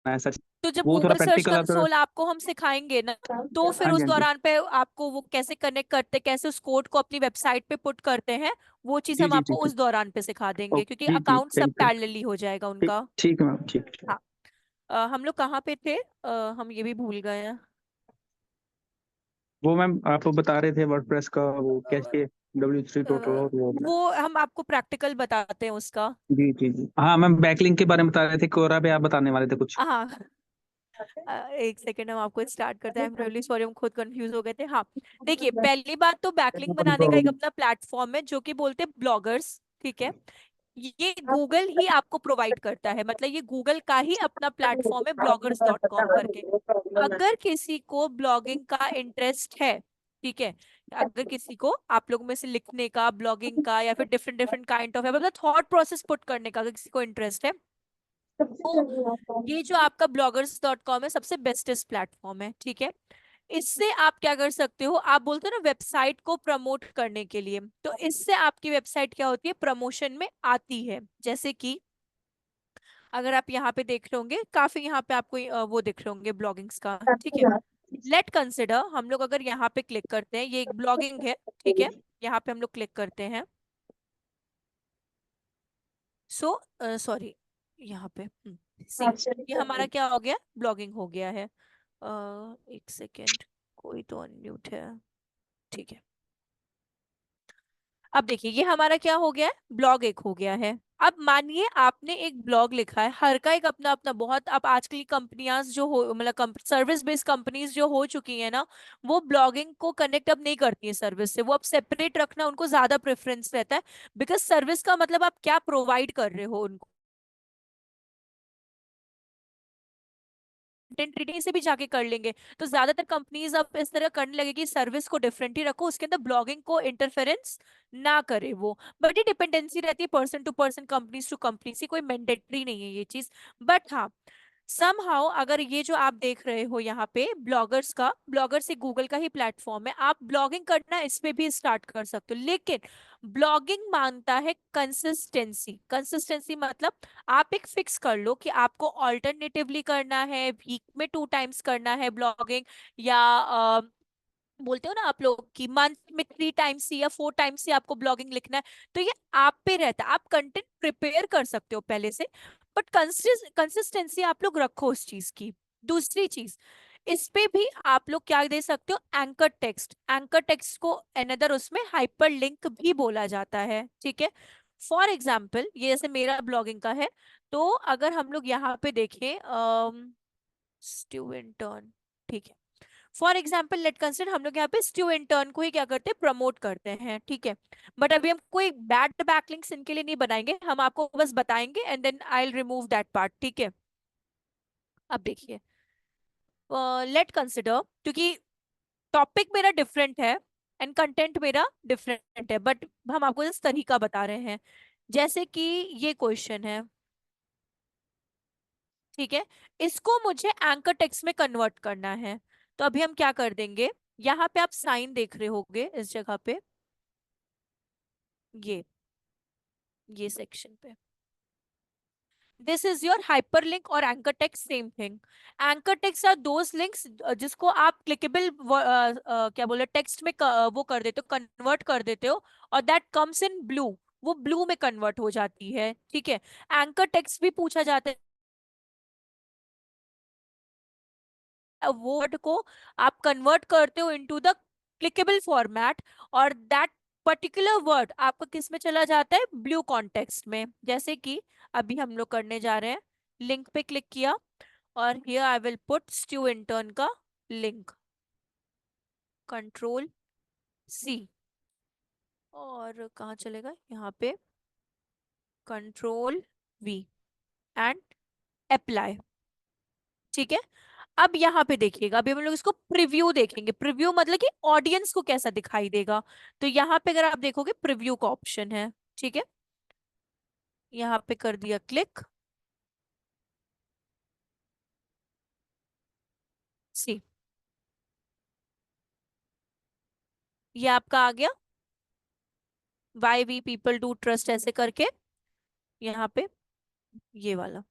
सर्च, तो जब वो थोड़ा गूगल सर्च प्रैक्टिकल आता है। कंसोल आपको हम सिखाएंगे ना, तो फिर हाँ जी उस हाँ जी। दौरान पे आपको वो कैसे कनेक्ट करते, कैसे उस कोड को अपनी वेबसाइट पे पुट करते हैं, वो चीज जी हम जी जी आपको जी। उस दौरान पे सिखा देंगे, क्योंकि जी जी, अकाउंट सब थैंक यू। पैरेलली हो जाएगा ठीक, उनका। ठीक है मैम, ठीक ठीक। हाँ। हम लोग कहाँ पे थे, हम ये भी भूल गए हैं। वो मैम आप बता रहे थे वर्डप्रेस का, वो कैसे W3 टोटल अ, और वो। वो हम आपको प्रैक्टिकल बताते हैं उसका। जी जी जी, हाँ मैम बैकलिंक के बारे में बता रहे थे, कोरा पे आप बताने वाले थे कुछ। हाँ। एक सेकेंड हम आपको स्टार्ट करते हैं, आई एम रियली सॉरी हम खुद कंफ्यूज हो गए थे। हाँ, देखिए पहली बात तो बैकलिंक बनाने का एक अपना प्लेटफॉर्म है जो कि बोलते हैं ब्लॉगर्स, ठीक है। ये गूगल ही आपको प्रोवाइड करता है, मतलब ये गूगल का ही अपना प्लेटफॉर्म है bloggers.com करके। अगर किसी को ब्लॉगिंग का इंटरेस्ट है, ठीक है, अगर किसी को आप लोग में से लिखने का, ब्लॉगिंग का या फिर डिफरेंट डिफरेंट काइंड ऑफ मतलब थॉट प्रोसेस पुट करने का अगर किसी को इंटरेस्ट है, तो ये जो आपका bloggers.com है सबसे बेस्टेस्ट प्लेटफॉर्म है, ठीक है। इससे आप क्या कर सकते हो, आप बोलते हो ना वेबसाइट को प्रमोट करने के लिए, तो इससे आपकी वेबसाइट क्या होती है, प्रमोशन में आती है। जैसे कि अगर आप यहाँ पे देख रहे होंगे काफी यहाँ पे आपको वो दिख रहे होंगे ब्लॉगिंग्स का, ठीक है। लेट कंसिडर हम लोग अगर यहाँ पे क्लिक करते हैं, ये एक ब्लॉगिंग है, ठीक है, यहाँ पे हम लोग क्लिक करते हैं। सो सॉरी, यहाँ पे सी, ये हमारा क्या हो गया, ब्लॉगिंग हो गया है। एक सेकेंड, कोई तो अनम्यूट है, ठीक है। अब देखिए ये हमारा क्या हो गया है, ब्लॉग एक हो गया है। अब मानिए आपने एक ब्लॉग लिखा है, हर का एक अपना अपना बहुत, अब आजकल की कंपनियां जो हो, मतलब सर्विस बेस्ड कंपनीज जो हो चुकी है ना, वो ब्लॉगिंग को कनेक्ट अब नहीं करती है सर्विस से, वो अब सेपरेट रखना उनको ज्यादा प्रेफरेंस रहता है, बिकॉज सर्विस का मतलब आप क्या प्रोवाइड कर रहे हो उनको। कंटेंट रेटिंग से भी जाके कर लेंगे, तो ज्यादातर कंपनीज अब इस तरह करने लगे कि सर्विस को डिफरेंट ही रखो, उसके अंदर ब्लॉगिंग को इंटरफेरेंस ना करे वो। बट ये डिपेंडेंसी रहती है person to person, companies to company से, कोई मैंडेटरी नहीं है ये चीज। बट हाँ, समहाउ अगर ये जो आप देख रहे हो यहाँ पे ब्लॉगर्स का, ब्लॉगर्स एक गूगल का ही प्लेटफॉर्म है, आप ब्लॉगिंग करना इस पे भी स्टार्ट कर सकते हो, लेकिन ब्लॉगिंग मांगता है कंसिस्टेंसी। कंसिस्टेंसी मतलब आप एक फिक्स कर लो कि आपको ऑल्टरनेटिवली करना है, वीक में 2 टाइम्स करना है ब्लॉगिंग, या बोलते हो ना आप लोग कि मंथ में 3 टाइम्स या 4 टाइम्स ही आपको ब्लॉगिंग लिखना है। तो ये आप पे रहता है, आप कंटेंट प्रिपेयर कर सकते हो पहले से, बट कंसिस्टेंसी आप लोग रखो उस चीज की। दूसरी चीज, इस पे भी आप लोग क्या दे सकते हो, एंकर टेक्स्ट। एंकर टेक्स्ट को अनदर उसमें हाइपर लिंक भी बोला जाता है, ठीक है। फॉर एग्जाम्पल ये जैसे मेरा ब्लॉगिंग का है, तो अगर हम लोग यहाँ पे देखें स्टू इंटर्न, ठीक है, फॉर एग्जाम्पल लेट कंसिडर हम लोग यहाँ पे स्टू इंटर्न को ही क्या करते हैं, प्रमोट करते हैं, ठीक है। बट अभी हम कोई बैड बैकलिंक्स इनके लिए नहीं बनाएंगे, हम आपको बस बताएंगे and then I will remove that part, ठीक है। अब देखिए, लेट कंसिडर, क्योंकि टॉपिक मेरा डिफरेंट है एंड कंटेंट मेरा डिफरेंट है, बट हम आपको इस तरीका बता रहे हैं। जैसे कि ये क्वेश्चन है, ठीक है, इसको मुझे एंकर टेक्स्ट में कन्वर्ट करना है। तो अभी हम क्या कर देंगे, यहाँ पे आप साइन देख रहे होगे इस जगह पे, ये सेक्शन पे, दिस इज योर हाइपरलिंक और anchor text, same thing. Anchor text are those links जिसको आप क्लिकेबल क्या बोले टेक्स्ट में वो कर देते हो, कन्वर्ट कर देते हो, और दैट कम्स इन ब्लू, वो ब्लू में कन्वर्ट हो जाती है, ठीक है। एंकर टेक्स्ट भी पूछा जाता है, वर्ड को आप कन्वर्ट करते हो इनटू द क्लिकेबल फॉर्मेट, और दैट पर्टिकुलर वर्ड आपका किस में चला जाता है, ब्लू कॉन्टेक्स्ट में। जैसे कि अभी हम लोग करने जा रहे हैं, लिंक पे क्लिक किया और here I will put Stu Intern का लिंक, कंट्रोल सी, और कहाँ चलेगा, यहाँ पे कंट्रोल वी एंड अप्लाई, ठीक है। अब यहाँ पे देखिएगा, अभी हम लोग इसको प्रीव्यू देखेंगे। प्रीव्यू मतलब कि ऑडियंस को कैसा दिखाई देगा। तो यहाँ पे अगर आप देखोगे प्रीव्यू का ऑप्शन है, ठीक है, यहाँ पे कर दिया क्लिक, सी ये आपका आ गया, why we people do trust ऐसे करके, यहाँ पे ये वाला।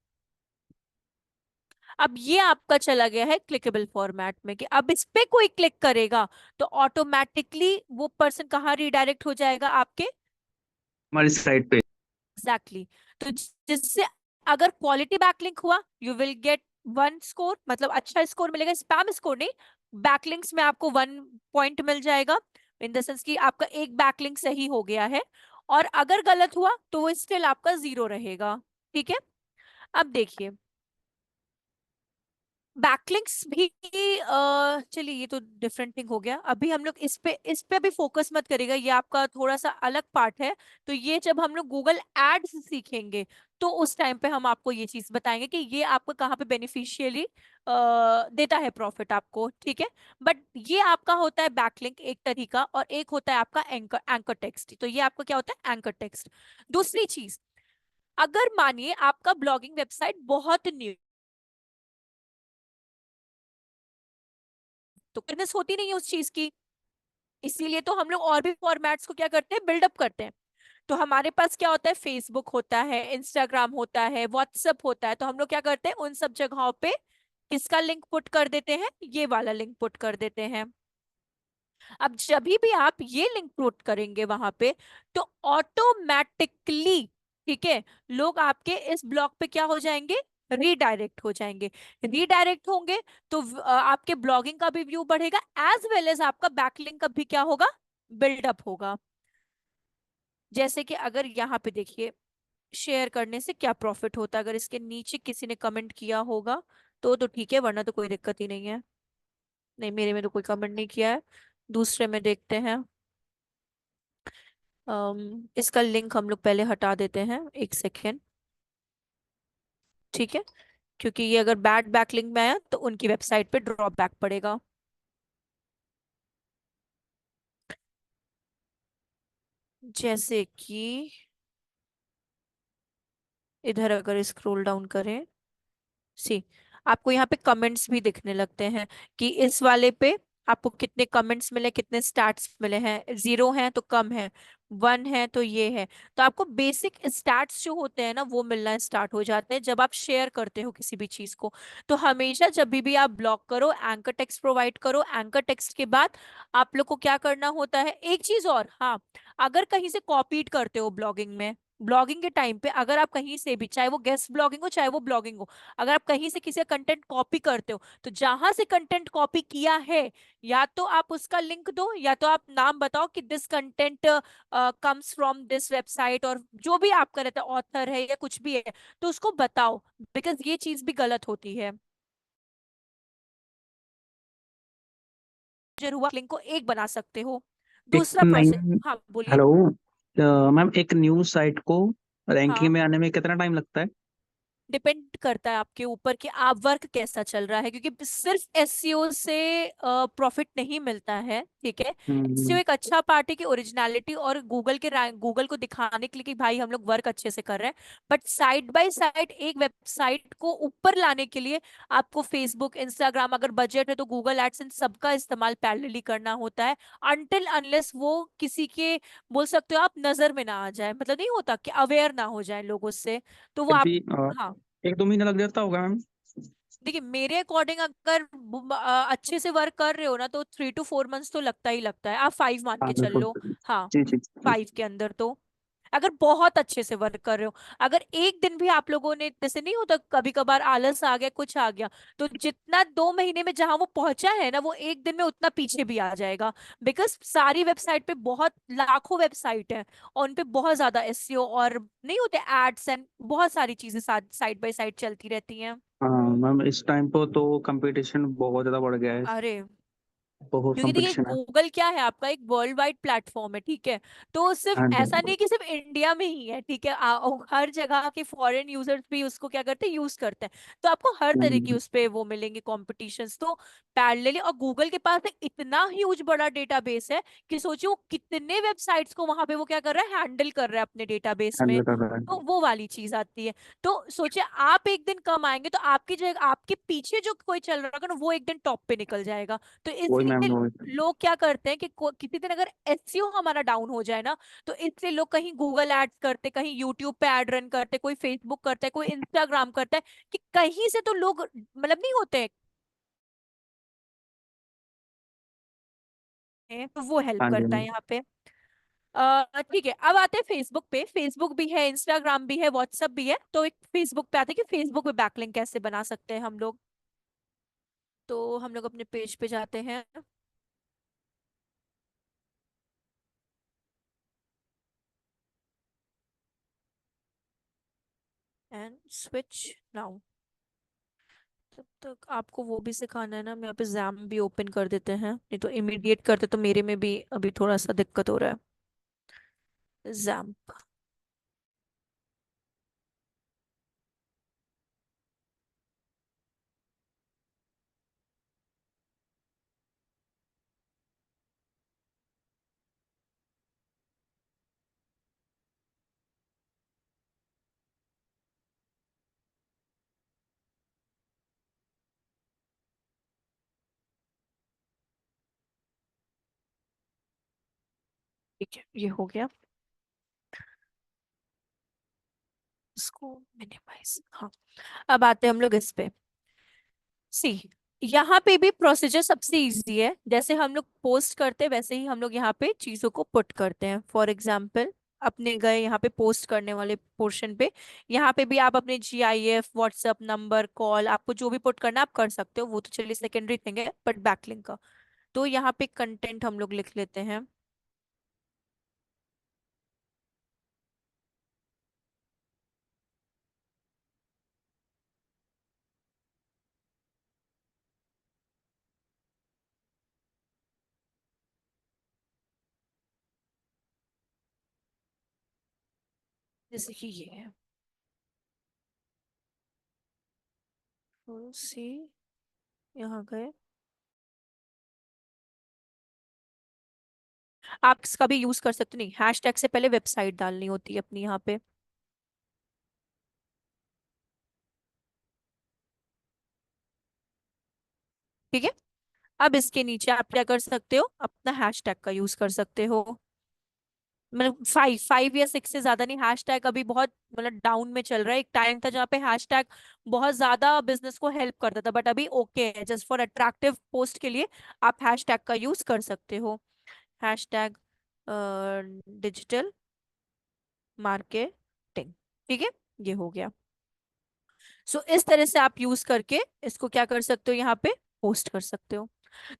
अब ये आपका चला गया है क्लिकेबल फॉर्मेट में, कि अब इस पे कोई क्लिक करेगा तो ऑटोमेटिकली वो पर्सन कहाँ रिडायरेक्ट हो जाएगा, आपके हमारी साइड पे। एग्जैक्टली। तो जिससे अगर क्वालिटी बैकलिंक हुआ यू विल गेट 1 स्कोर, मतलब अच्छा स्कोर मिलेगा, स्पैम स्कोर नहीं, बैकलिंक्स में आपको 1 पॉइंट मिल जाएगा, इन द सेंस कि आपका एक बैकलिंक सही हो गया है। और अगर गलत हुआ तो वो स्टिल आपका 0 रहेगा, ठीक है। अब देखिए बैकलिंक्स भी चलिए ये तो डिफरेंट थिंग हो गया, अभी हम लोग इस पे अभी फोकस मत करेगा, ये आपका थोड़ा सा अलग पार्ट है। तो ये जब हम लोग गूगल एड्स सीखेंगे तो उस टाइम पे हम आपको ये चीज बताएंगे कि ये आपको कहाँ पे बेनिफिशियली देता है प्रॉफिट आपको, ठीक है। बट ये आपका होता है बैकलिंक एक तरीका, और एक होता है आपका एंकर एंकर टेक्स्ट। तो ये आपका क्या होता है, एंकर टेक्स्ट। दूसरी चीज, अगर मानिए आपका ब्लॉगिंग वेबसाइट बहुत न्यू, तो अवेयरनेस होती नहीं है उस चीज की, इसीलिए तो हम लोग और भी फॉर्मेट्स को क्या करते हैं, बिल्डअप करते हैं। तो हमारे पास क्या होता है, फेसबुक होता है, इंस्टाग्राम होता है, व्हाट्सएप होता है, तो हम लोग क्या करते हैं उन सब जगहों पे किसका लिंक पुट कर देते हैं, ये वाला लिंक पुट कर देते हैं। अब जब भी आप ये लिंक पुट करेंगे वहां पे, तो ऑटोमेटिकली, ठीक है, लोग आपके इस ब्लॉग पे क्या हो जाएंगे, रीडायरेक्ट हो जाएंगे। रीडायरेक्ट होंगे तो आपके ब्लॉगिंग का भी व्यू बढ़ेगा, एज वेल एज आपका बैकलिंक का भी क्या होगा, बिल्डअप होगा। जैसे कि अगर यहाँ पे देखिए शेयर करने से क्या प्रॉफिट होता है, अगर इसके नीचे किसी ने कमेंट किया होगा तो ठीक है, वरना तो कोई दिक्कत ही नहीं है। नहीं, मेरे में तो कोई कमेंट नहीं किया है। दूसरे में देखते हैं। इसका लिंक हम लोग पहले हटा देते हैं, एक सेकेंड। ठीक है, क्योंकि ये अगर बैड बैकलिंक में आया तो उनकी वेबसाइट पे ड्रॉप बैक पड़ेगा। जैसे कि इधर अगर स्क्रॉल डाउन करें, सी आपको यहाँ पे कमेंट्स भी दिखने लगते हैं कि इस वाले पे आपको कितने कमेंट्स मिले, कितने स्टैट्स मिले हैं। 0 है तो कम है, 1 है तो ये है। तो आपको बेसिक स्टैट्स जो होते हैं ना वो मिलना स्टार्ट हो जाते हैं जब आप शेयर करते हो किसी भी चीज को। तो हमेशा जब भी आप ब्लॉग करो, एंकर टेक्स्ट प्रोवाइड करो। एंकर टेक्स्ट के बाद आप लोग को क्या करना होता है, एक चीज और, हाँ, अगर कहीं से कॉपीड करते हो ब्लॉगिंग में, ब्लॉगिंग के टाइम पे अगर आप कहीं से भी, चाहे वो गेस्ट ब्लॉगिंग हो चाहे वो ब्लॉगिंग हो, अगर आप कहीं से किसी का कंटेंट कॉपी करते हो तो जहां से कंटेंट कॉपी किया है या तो आप उसका लिंक दो, या तो आप नाम बताओ कि this content comes from this website, और जो भी आपका रहता है, ऑथर है या कुछ भी है, तो उसको बताओ, बिकॉज ये चीज भी गलत होती है। हुआ लिंक को एक बना सकते हो। एक दूसरा प्रोसेस, नई हाँ बोलिए। हेलो मैम, एक न्यूज साइट को रैंकिंग हाँ, में आने में कितना टाइम लगता है? डिपेंड करता है आपके ऊपर कि आप वर्क कैसा चल रहा है, क्योंकि सिर्फ एसईओ से प्रॉफिट नहीं मिलता है। ठीक है, एसईओ हम्म, एक अच्छा पार्ट है कि ओरिजिनलिटी और गूगल के गूगल को दिखाने के लिए कि भाई हम लोग वर्क अच्छे से कर रहे हैं। बट साइड बाय साइड एक वेबसाइट को ऊपर लाने के लिए आपको फेसबुक, इंस्टाग्राम, अगर बजट है तो गूगल एडसेंस, सबका इस्तेमाल पैरेलली करना होता है। अनटिल अनलेस वो किसी के, बोल सकते हो आप, नजर में ना आ जाए, मतलब नहीं होता कि अवेयर ना हो जाए लोगों से, तो वो फिर आप, भी हाँ। 1-2 महीने लग जाता होगा मैम। देखिए मेरे अकॉर्डिंग अगर अच्छे से वर्क कर रहे हो ना तो 3 to 4 मंथ्स तो लगता ही लगता है, आप 5 मान हाँ के चल बिल्कुल। लो। हाँ, जी जी जी। 5 के अंदर तो, अगर बहुत अच्छे से वर्क कर रहे हो। अगर एक दिन भी आप लोगों ने, जैसे नहीं होता कभी कभार आलस आ गया, कुछ आ गया, तो जितना 2 महीने में जहां वो पहुंचा है ना, वो एक दिन में उतना पीछे भी आ जाएगा। बिकॉज सारी वेबसाइट पे, बहुत लाखों वेबसाइट है और उन पे बहुत ज्यादा एसईओ और नहीं होते एड्स, एंड बहुत सारी चीजें साथ साइड बाय साइड चलती रहती हैं। हाँ मैम, इस टाइम पर तो कंपटीशन बहुत ज्यादा बढ़ गया है। अरे, बहुत क्योंकि देखिए कंपटीशन है। गूगल क्या है, आपका एक वर्ल्ड वाइड प्लेटफॉर्म है। ठीक है, तो सिर्फ हाँ जी। ऐसा नहीं कि सिर्फ इंडिया में ही है। ठीक है, हर जगह के फॉरेन यूजर्स भी उसको क्या करते हैं, यूज करते हैं। तो आपको हर तरह की हम्म, उस पे वो मिलेंगे कॉम्पिटिशन्स तो पैरेलली। और गूगल के पास एक इतना ह्यूज बड़ा डेटाबेस है कि सोचिए वो कितने वेबसाइट्स को वहां पे वो क्या कर रहा है, हैंडल कर रहा है अपने डेटाबेस में। हैंडल कर रहा तो है। वो वाली चीज आती है। तो सोचिए आप एक दिन कम आएंगे तो आपकी जगह, आपके पीछे जो कोई चल रहा होगा ना, वो एक दिन टॉप पे निकल जाएगा। तो वही मैम, इसलिए वही। लोग क्या करते हैं कि किसी दिन अगर एसईओ हमारा डाउन हो जाए ना, तो इसलिए लोग कहीं गूगल एड्स करते, कहीं यूट्यूब पे एड रन करते, कोई फेसबुक करता है, कोई इंस्टाग्राम करता है, कि कहीं से तो लोग, मतलब नहीं होते हैं, तो वो हेल्प हाँ जी करता है मैम। यहाँ पे। ठीक है, अब आते हैं फेसबुक पे। फेसबुक भी है, इंस्टाग्राम भी है, व्हाट्सएप भी है। तो एक फेसबुक पे आते हैं कि फेसबुक पे बैकलिंक कैसे बना सकते हैं हम लोग। तो हम लोग अपने पेज पे जाते हैं एंड स्विच नाउ। तब तक आपको वो भी सिखाना है ना, मैं यहाँ पे जैम भी ओपन कर देते हैं, नहीं तो इमीडिएट करते तो मेरे में भी अभी थोड़ा सा दिक्कत हो रहा है। जैम, ठीक है, ये हो गया। इसको मिनिमाइज, हाँ। अब आते हैं हम लोग इस पे। सी, यहाँ पे भी प्रोसीजर सबसे इजी है। जैसे हम लोग पोस्ट करते हैं वैसे ही हम लोग यहाँ पे चीजों को पुट करते हैं। फॉर एग्जाम्पल, अपने गए यहाँ पे पोस्ट करने वाले पोर्शन पे, यहाँ पे भी आप अपने GIF, व्हाट्सएप नंबर, कॉल, आपको जो भी पुट करना है आप कर सकते हो, वो तो चलिए सेकेंडरी थिंग है, बट बैकलिंक का। तो यहाँ पे कंटेंट हम लोग लिख लेते हैं। जैसे कि ये है, सी, यहाँ गए। आप इसका भी यूज कर सकते, नहीं हैशटैग से पहले वेबसाइट डालनी होती है अपनी यहाँ पे। ठीक है, अब इसके नीचे आप क्या कर सकते हो, अपना हैशटैग का यूज कर सकते हो। मतलब 5 या 6 से ज्यादा नहीं, हैशटैग अभी बहुत मतलब डाउन में चल रहा है। एक टाइम था जहाँ पे हैशटैग बहुत ज्यादा बिजनेस को हेल्प करता था, बट अभी ओके है, जस्ट फॉर अट्रैक्टिव पोस्ट के लिए आप हैशटैग का यूज कर सकते हो। हैशटैग डिजिटल मार्केटिंग, ठीक है, ये हो गया। सो इस तरह से आप यूज करके इसको क्या कर सकते हो, यहाँ पे पोस्ट कर सकते हो।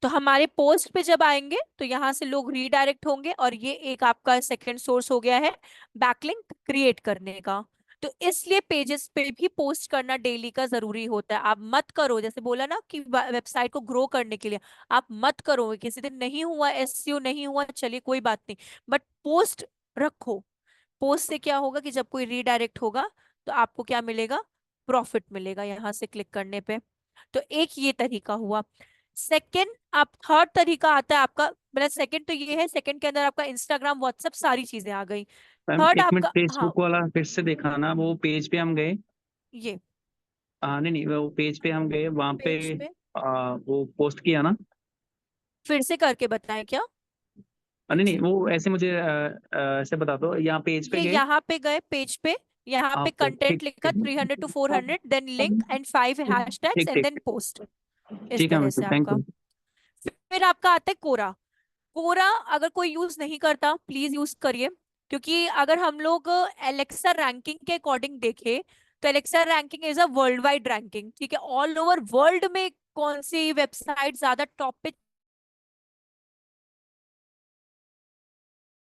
तो हमारे पोस्ट पे जब आएंगे तो यहाँ से लोग रीडायरेक्ट होंगे, और ये एक आपका सेकंड सोर्स हो गया है बैकलिंक क्रिएट करने का। तो इसलिए पेजेस पे भी पोस्ट करना डेली का जरूरी होता है। आप मत करो, जैसे बोला ना कि वेबसाइट को ग्रो करने के लिए आप मत करो, किसी दिन नहीं हुआ, एसईओ नहीं हुआ, चलिए कोई बात नहीं, बट पोस्ट रखो। पोस्ट से क्या होगा कि जब कोई रीडायरेक्ट होगा तो आपको क्या मिलेगा, प्रॉफिट मिलेगा यहाँ से क्लिक करने पे। तो एक ये तरीका हुआ। सेकंड, आप थर्ड तरीका आता है आपका, मतलब सेकंड तो ये है, सेकंड के अंदर आपका इंस्टाग्राम व्हाट्सएप सारी चीजें आ गई। मैम थर्ड एक मिनट, आपका, हाँ, फेसबुक वाला फिर से दिखाना। वो पेज पे हम गए, ये नहीं नहीं, वो पेज पे हम गए, वहां पे पेज पे वो पोस्ट किया ना। फिर से करके बताएं क्या। नहीं नहीं, वो ऐसे मुझे ऐसे बता दो, यहाँ पेज पे ये गए यहाँ पे गए पेज पे, यहाँ पे आप। ठीक कंटेंट लिखा ठीक 300 to 400, then link and 5 hashtags ठीक एंड ठीक देन पोस्ट। इस ठीक है तरह मैम, से थैंक आपका। यू। फिर आपका आता है कोरा। कोरा अगर कोई यूज नहीं करता प्लीज यूज करिए, क्योंकि अगर हम लोग एलेक्सा रैंकिंग के अकॉर्डिंग देखें तो Alexa ranking is a world wide ranking, ठीक है, ऑल ओवर वर्ल्ड में कौन सी वेबसाइट ज्यादा टॉप पे,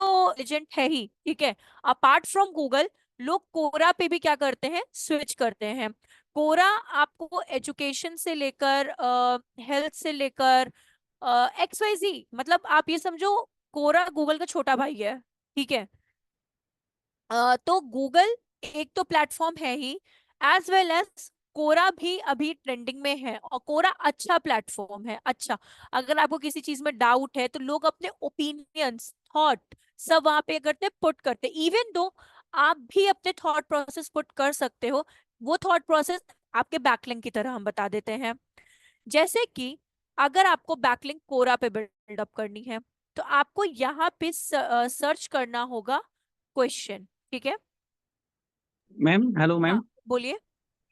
तो एजेंट है ही, ठीक है। अपार्ट फ्रॉम गूगल, लोग कोरा पे भी क्या करते हैं, स्विच करते हैं। कोरा आपको एजुकेशन से लेकर हेल्थ से लेकर XYZ, मतलब आप ये समझो कोरा गूगल का छोटा भाई है, ठीक है। तो गूगल एक तो प्लेटफॉर्म है ही, एज वेल एज कोरा भी अभी ट्रेंडिंग में है, और कोरा अच्छा प्लेटफॉर्म है, अच्छा। अगर आपको किसी चीज में डाउट है तो लोग अपने ओपिनियंस, थॉट सब वहां पे करते पुट करते, इवन दो आप भी अपने थॉट प्रोसेस पुट कर सकते हो। वो थॉट प्रोसेस आपके बैकलिंक की तरह हम बता देते हैं। जैसे कि अगर आपको बैकलिंक कोरा पे बिल्डअप करनी है तो आपको यहाँ पे सर्च करना होगा क्वेश्चन, ठीक है। मैम हेलो हाँ मैम। बोलिए।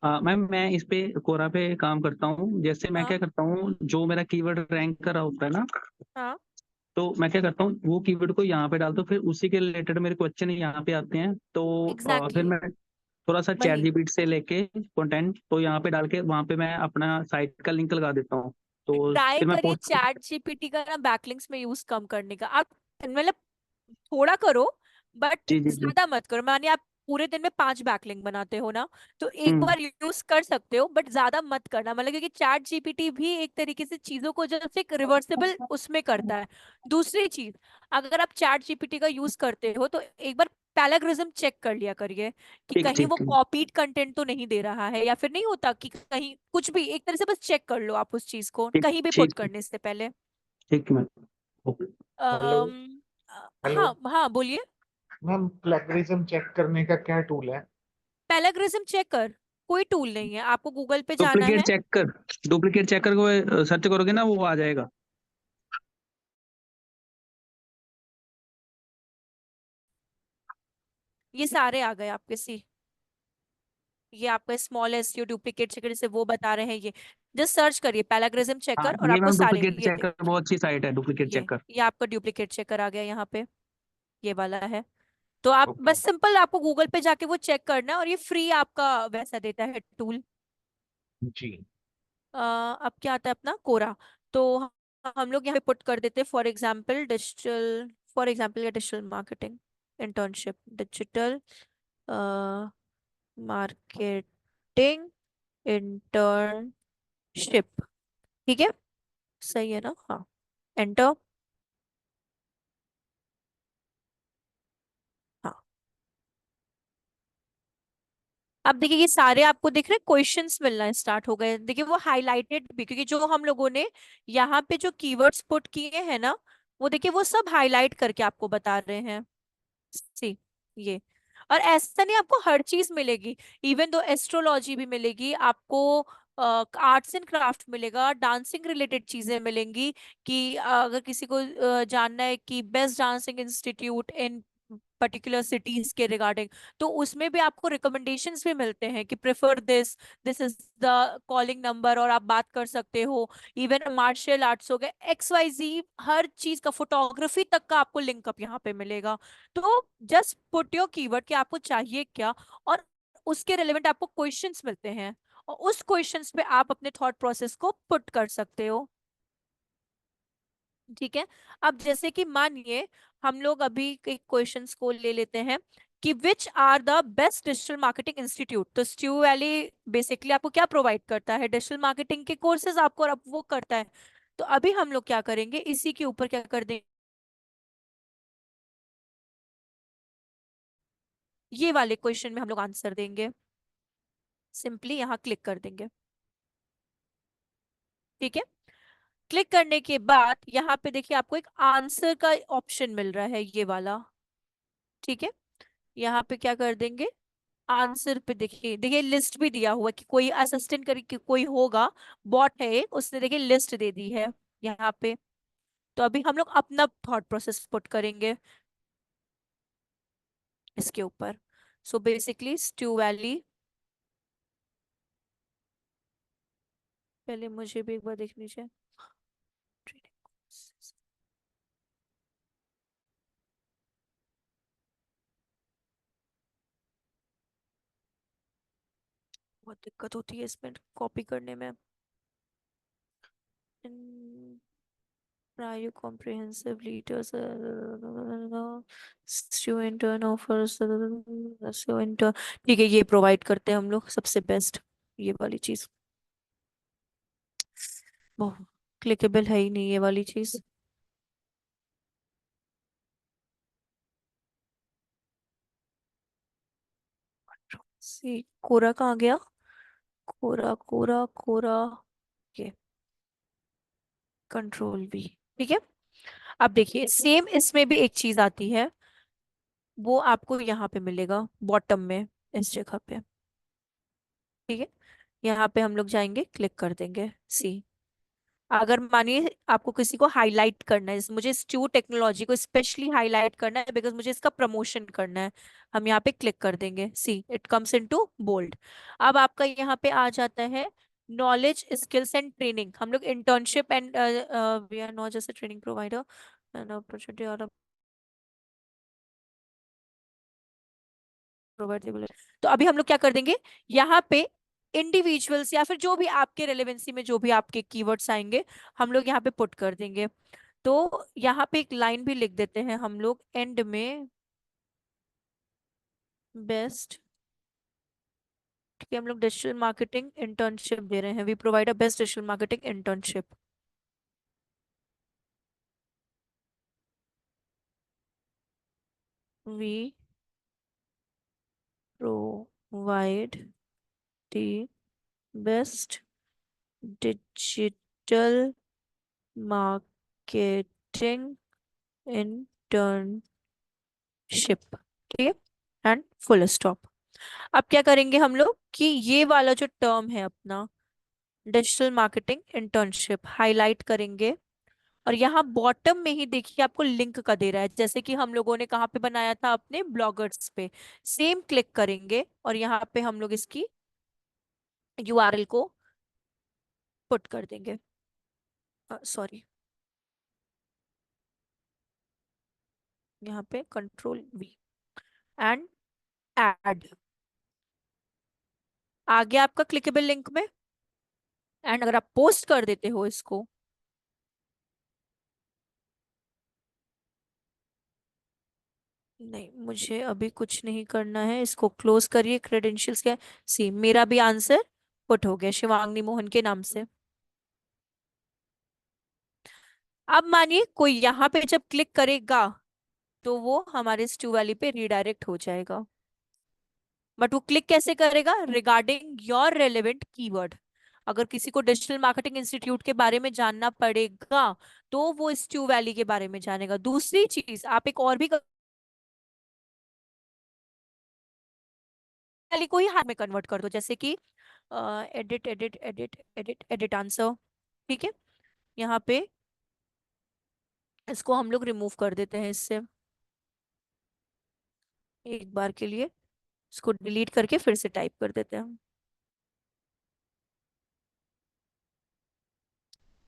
मैम मैं इस पे कोरा पे काम करता हूँ। जैसे मैं हाँ क्या करता हूँ, जो मेरा कीवर्ड रैंक कर रहा होता है ना, हाँ तो मैं क्या करता हूँ, वो कीवर्ड को यहाँ पे डालता हूँ, फिर उसी के रिलेटेड मेरे क्वेश्चन यहाँ पे आते हैं। तो फिर एग्जैक्टली मैं थोड़ा सा चैट वही। जीपीटी से लेके कंटेंट तो यहाँ पे डाल के वहाँ पे मैं अपना साइट का लिंक लगा देता हूँ, तो ट्राई फिर मैं करिए पोस्ट। चैट जीपीटी का ना बैकलिंक्स में यूज कम करने का। आप मतलब थोड़ा करो, बट जी जी जी। ज्यादा मत करो। मानिए आप पूरे दिन में 5 बैकलिंक बनाते हो ना, तो एक हम्म। बार यूज कर सकते हो, बट ज्यादा मत करना, मतलब क्योंकि चैट जीपीटी भी एक तरीके से चीजों को जब एक रिवर्सिबल उसमें करता है। दूसरी चीज, अगर आप चैट जीपीटी का यूज करते हो तो एक बार पैराग्रिज्म चेक कर लिया करिए कि ठीक कहीं ठीक वो ठीक कॉपीड कंटेंट तो नहीं दे रहा है, या फिर नहीं होता कि कहीं कुछ भी, एक तरह से बस चेक कर लो आप उस चीज को ठीक कहीं भी पुट ठीक करने से पहले। ठीक मैम। ओके। हेलो। हेलो हाँ हाँ बोलिए। मैम, प्लेगरिज्म चेक करने का क्या टूल है? पैराग्रिज्म चेकर कोई टूल नहीं है, आपको गूगल पे जाना डुप्लीकेट है। चेकर, डुप्लीकेट चेकर को सर्च करोगे ना, वो आ जाएगा। ये सारे आ गए आपके, सी, ये आपका स्मॉल एसईओ डुप्लीकेट चेकर जैसे वो बता रहे हैं, ये जस्ट सर्च करिए पैराग्रिज्म हाँ चेकर और ये आपको मैम सारे डुप्लीकेट चेकर बहुत अच्छी साइट है, डुप्लीकेट चेकर। ये आपका डुप्लीकेट चेकर आ गया यहाँ पे, ये वाला है। तो आप ओके। बस सिंपल आपको गूगल पे जाके वो चेक करना है, और ये फ्री आपका वैसा देता है टूल। जी। अब क्या आता है अपना कोरा। तो हम लोग यहाँ पे पुट कर देते हैं for example digital, for example या digital marketing internship, digital marketing internship, ठीक है, सही है ना, हाँ, एंटर। हाँ अब देखिए ये सारे आपको दिख रहे क्वेश्चंस मिलना स्टार्ट हो गए। देखिए वो हाईलाइटेड भी, क्योंकि जो हम लोगों ने यहाँ पे जो कीवर्ड्स पुट किए हैं ना, वो देखिए वो सब हाईलाइट करके आपको बता रहे हैं। सी ये, और ऐसा नहीं आपको हर चीज मिलेगी, इवन दो एस्ट्रोलॉजी भी मिलेगी आपको, आर्ट्स एंड क्राफ्ट मिलेगा, डांसिंग रिलेटेड चीजें मिलेंगी कि अगर किसी को जानना है कि बेस्ट डांसिंग इंस्टीट्यूट इन पर्टिकुलर सिटीज के रिगार्डिंग, तो उसमें भी आपको रिकमेंडेशंस भी मिलते हैं कि prefer this, this is the calling number, और आप बात कर सकते हो। इवन मार्शल आर्ट्स हो गए, XYZ हर चीज का, फोटोग्राफी तक का आपको लिंकअप यहाँ पे मिलेगा। तो जस्ट पुट योर कीवर्ड कि आपको चाहिए क्या, और उसके रिलेवेंट आपको क्वेश्चंस मिलते हैं, और उस क्वेश्चंस पे आप अपने थॉट प्रोसेस को पुट कर सकते हो। ठीक है। अब जैसे कि मानिए हम लोग अभी के क्वेश्चंस को ले लेते हैं कि which are the best digital marketing institute. तो स्ट्यू वैली बेसिकली आपको क्या प्रोवाइड करता है, डिजिटल मार्केटिंग के कोर्सेज आपको, और अब वो करता है। तो अभी हम लोग क्या करेंगे, इसी के ऊपर क्या कर देंगे, ये वाले क्वेश्चन में हम लोग आंसर देंगे। सिंपली यहाँ क्लिक कर देंगे। ठीक है। क्लिक करने के बाद यहाँ पे देखिए आपको एक आंसर का ऑप्शन मिल रहा है, ये वाला। ठीक है। यहाँ पे क्या कर देंगे, आंसर पे देखिए, देखिए लिस्ट भी दिया हुआ है कि कोई असिस्टेंट करके कोई होगा, बॉट है एक, उसने देखिए लिस्ट दे दी है यहाँ पे। तो अभी हम लोग अपना थॉट प्रोसेस पुट करेंगे इसके ऊपर। सो बेसिकली स्ट्यू वैली, पहले मुझे भी एक बार देख लीजिए। बहुत दिक्कत होती है इसमें कॉपी करने में। Prior comprehensive leaders, SEO intern offers, SEO intern, ठीक है ये प्रोवाइड करते हैं हम लोग सबसे बेस्ट, ये वाली चीज क्लिकेबल है ही नहीं ये वाली चीज। सी कोरा कहाँ गया, कोरा कोरा कोरा, ये कंट्रोल V। ठीक है। अब देखिए सेम इसमें भी एक चीज आती है, वो आपको यहाँ पे मिलेगा बॉटम में, इस जगह पे। ठीक है। यहाँ पे हम लोग जाएंगे, क्लिक कर देंगे। सी अगर मानिए आपको किसी को हाईलाइट करना है, जैसे मुझे स्ट्यू टेक्नोलॉजी को स्पेशली हाईलाइट करना है बिकॉज मुझे इसका प्रमोशन करना है, हम यहाँ पे क्लिक कर देंगे। See it comes into bold. अब आपका यहाँ पे आ जाता है नॉलेज स्किल्स एंड ट्रेनिंग। हम लोग internship and we are not just training provider and opportunity और प्रोवाइड। तो अभी हम लोग क्या कर देंगे, यहाँ पे इंडिविजुअल्स या फिर जो भी आपके रेलेवेंसी में जो भी आपके कीवर्ड्स आएंगे, हम लोग यहाँ पे पुट कर देंगे। तो यहाँ पे एक लाइन भी लिख देते हैं हम लोग एंड में, बेस्ट। ठीक है। हम लोग डिजिटल मार्केटिंग इंटर्नशिप दे रहे हैं, we provide a best digital marketing internship. We provide the best digital marketing internship. ठीक है। And full stop. अब क्या करेंगे हम लोग कि ये वाला जो टर्म है अपना डिजिटल मार्केटिंग इंटर्नशिप हाईलाइट करेंगे, और यहाँ बॉटम में ही देखिए आपको लिंक का दे रहा है, जैसे कि हम लोगों ने कहाँ पे बनाया था, अपने ब्लॉगर्स पे। सेम क्लिक करेंगे और यहाँ पे हम लोग इसकी URL को पुट कर देंगे। सॉरी, यहाँ पे कंट्रोल V एंड ऐड आ गया आपका क्लिकेबल लिंक में। एंड अगर आप पोस्ट कर देते हो इसको, नहीं मुझे अभी कुछ नहीं करना है, इसको क्लोज करिए। क्रेडेंशियल्स क्या, सी मेरा भी आंसर पुट हो गया शिवांगी मोहन के नाम से। अब मानिए कोई यहाँ पे जब क्लिक करेगा तो वो हमारे स्टू वाली पे रीडायरेक्ट हो जाएगा। बट वो क्लिक कैसे करेगा? Regarding your relevant keyword. अगर किसी को डिजिटल मार्केटिंग इंस्टीट्यूट के बारे में जानना पड़ेगा तो वो इस ट्रू वैली के बारे में जानेगा। दूसरी चीज, आप एक और भी वैली को ही हाथ में कन्वर्ट कर दो, जैसे कि edit edit edit edit edit answer. ठीक है, यहाँ पे इसको हम लोग रिमूव कर देते हैं इससे एक बार के लिए, इसको डिलीट करके फिर से टाइप कर देते हैं।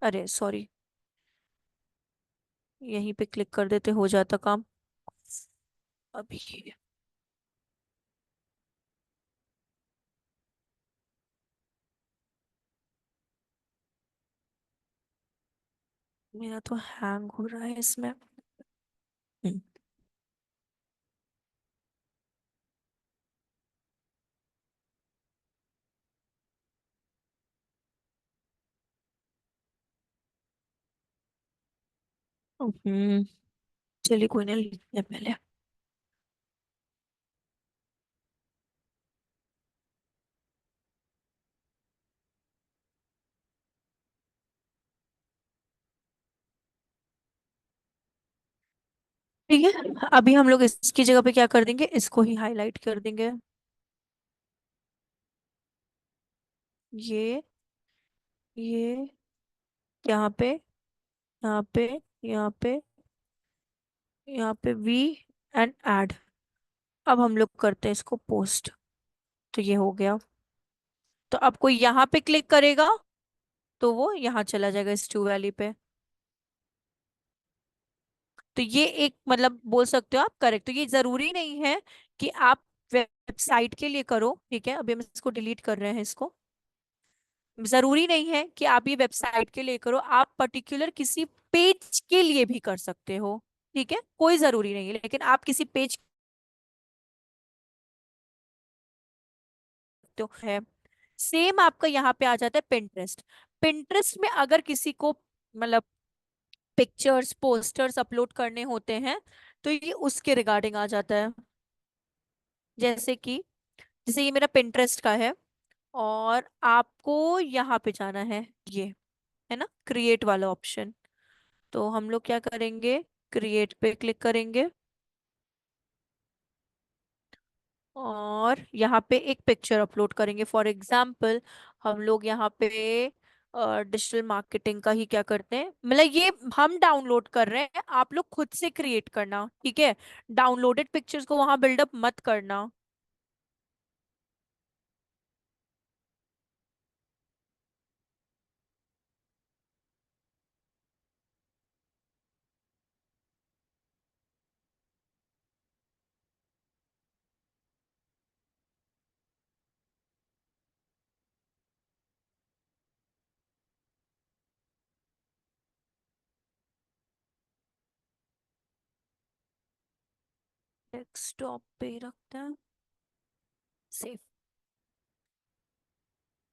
अरे सॉरी, यहीं पे क्लिक कर देते, हो जाता काम अभी। मेरा तो हैंग हो रहा है इसमें। हम्म, हम्म, चलिए कोई नहीं, लिखते हैं पहले। ठीक है, अभी हम लोग इसकी जगह पे क्या कर देंगे, इसको ही हाईलाइट कर देंगे। ये यहाँ पे, यहाँ पे, यहाँ पे, यहाँ पे वी एंड ऐड। अब हम लोग करते हैं इसको पोस्ट। तो ये हो गया। तो अब कोई यहाँ पे क्लिक करेगा तो वो यहाँ चला जाएगा इस ट्रू वैली पे। तो ये एक मतलब बोल सकते हो आप करेक्ट। तो ये जरूरी नहीं है कि आप वेबसाइट के लिए करो। ठीक है, अभी हम इसको डिलीट कर रहे हैं इसको। जरूरी नहीं है कि आप ये वेबसाइट के लिए करो, आप पर्टिकुलर किसी पेज के लिए भी कर सकते हो। ठीक है, कोई जरूरी नहीं है, लेकिन आप किसी पेज तो है। सेम आपका यहाँ पे आ जाता है पिंटरेस्ट। पिंटरेस्ट में अगर किसी को मतलब पिक्चर्स पोस्टर्स अपलोड करने होते हैं तो ये उसके रिगार्डिंग आ जाता है। जैसे कि जैसे ये मेरा पिंटरेस्ट का है और आपको यहाँ पे जाना है, ये है ना क्रिएट वाला ऑप्शन। तो हम लोग क्या करेंगे, क्रिएट पे क्लिक करेंगे और यहाँ पे एक पिक्चर अपलोड करेंगे। फॉर एग्जाम्पल हम लोग यहाँ पे डिजिटल मार्केटिंग का ही क्या करते हैं, मतलब ये हम डाउनलोड कर रहे हैं, आप लोग खुद से क्रिएट करना। ठीक है, डाउनलोडेड पिक्चर्स को वहां बिल्डअप मत करना। डेस्कटॉप पे ही रखते हैं, सेव।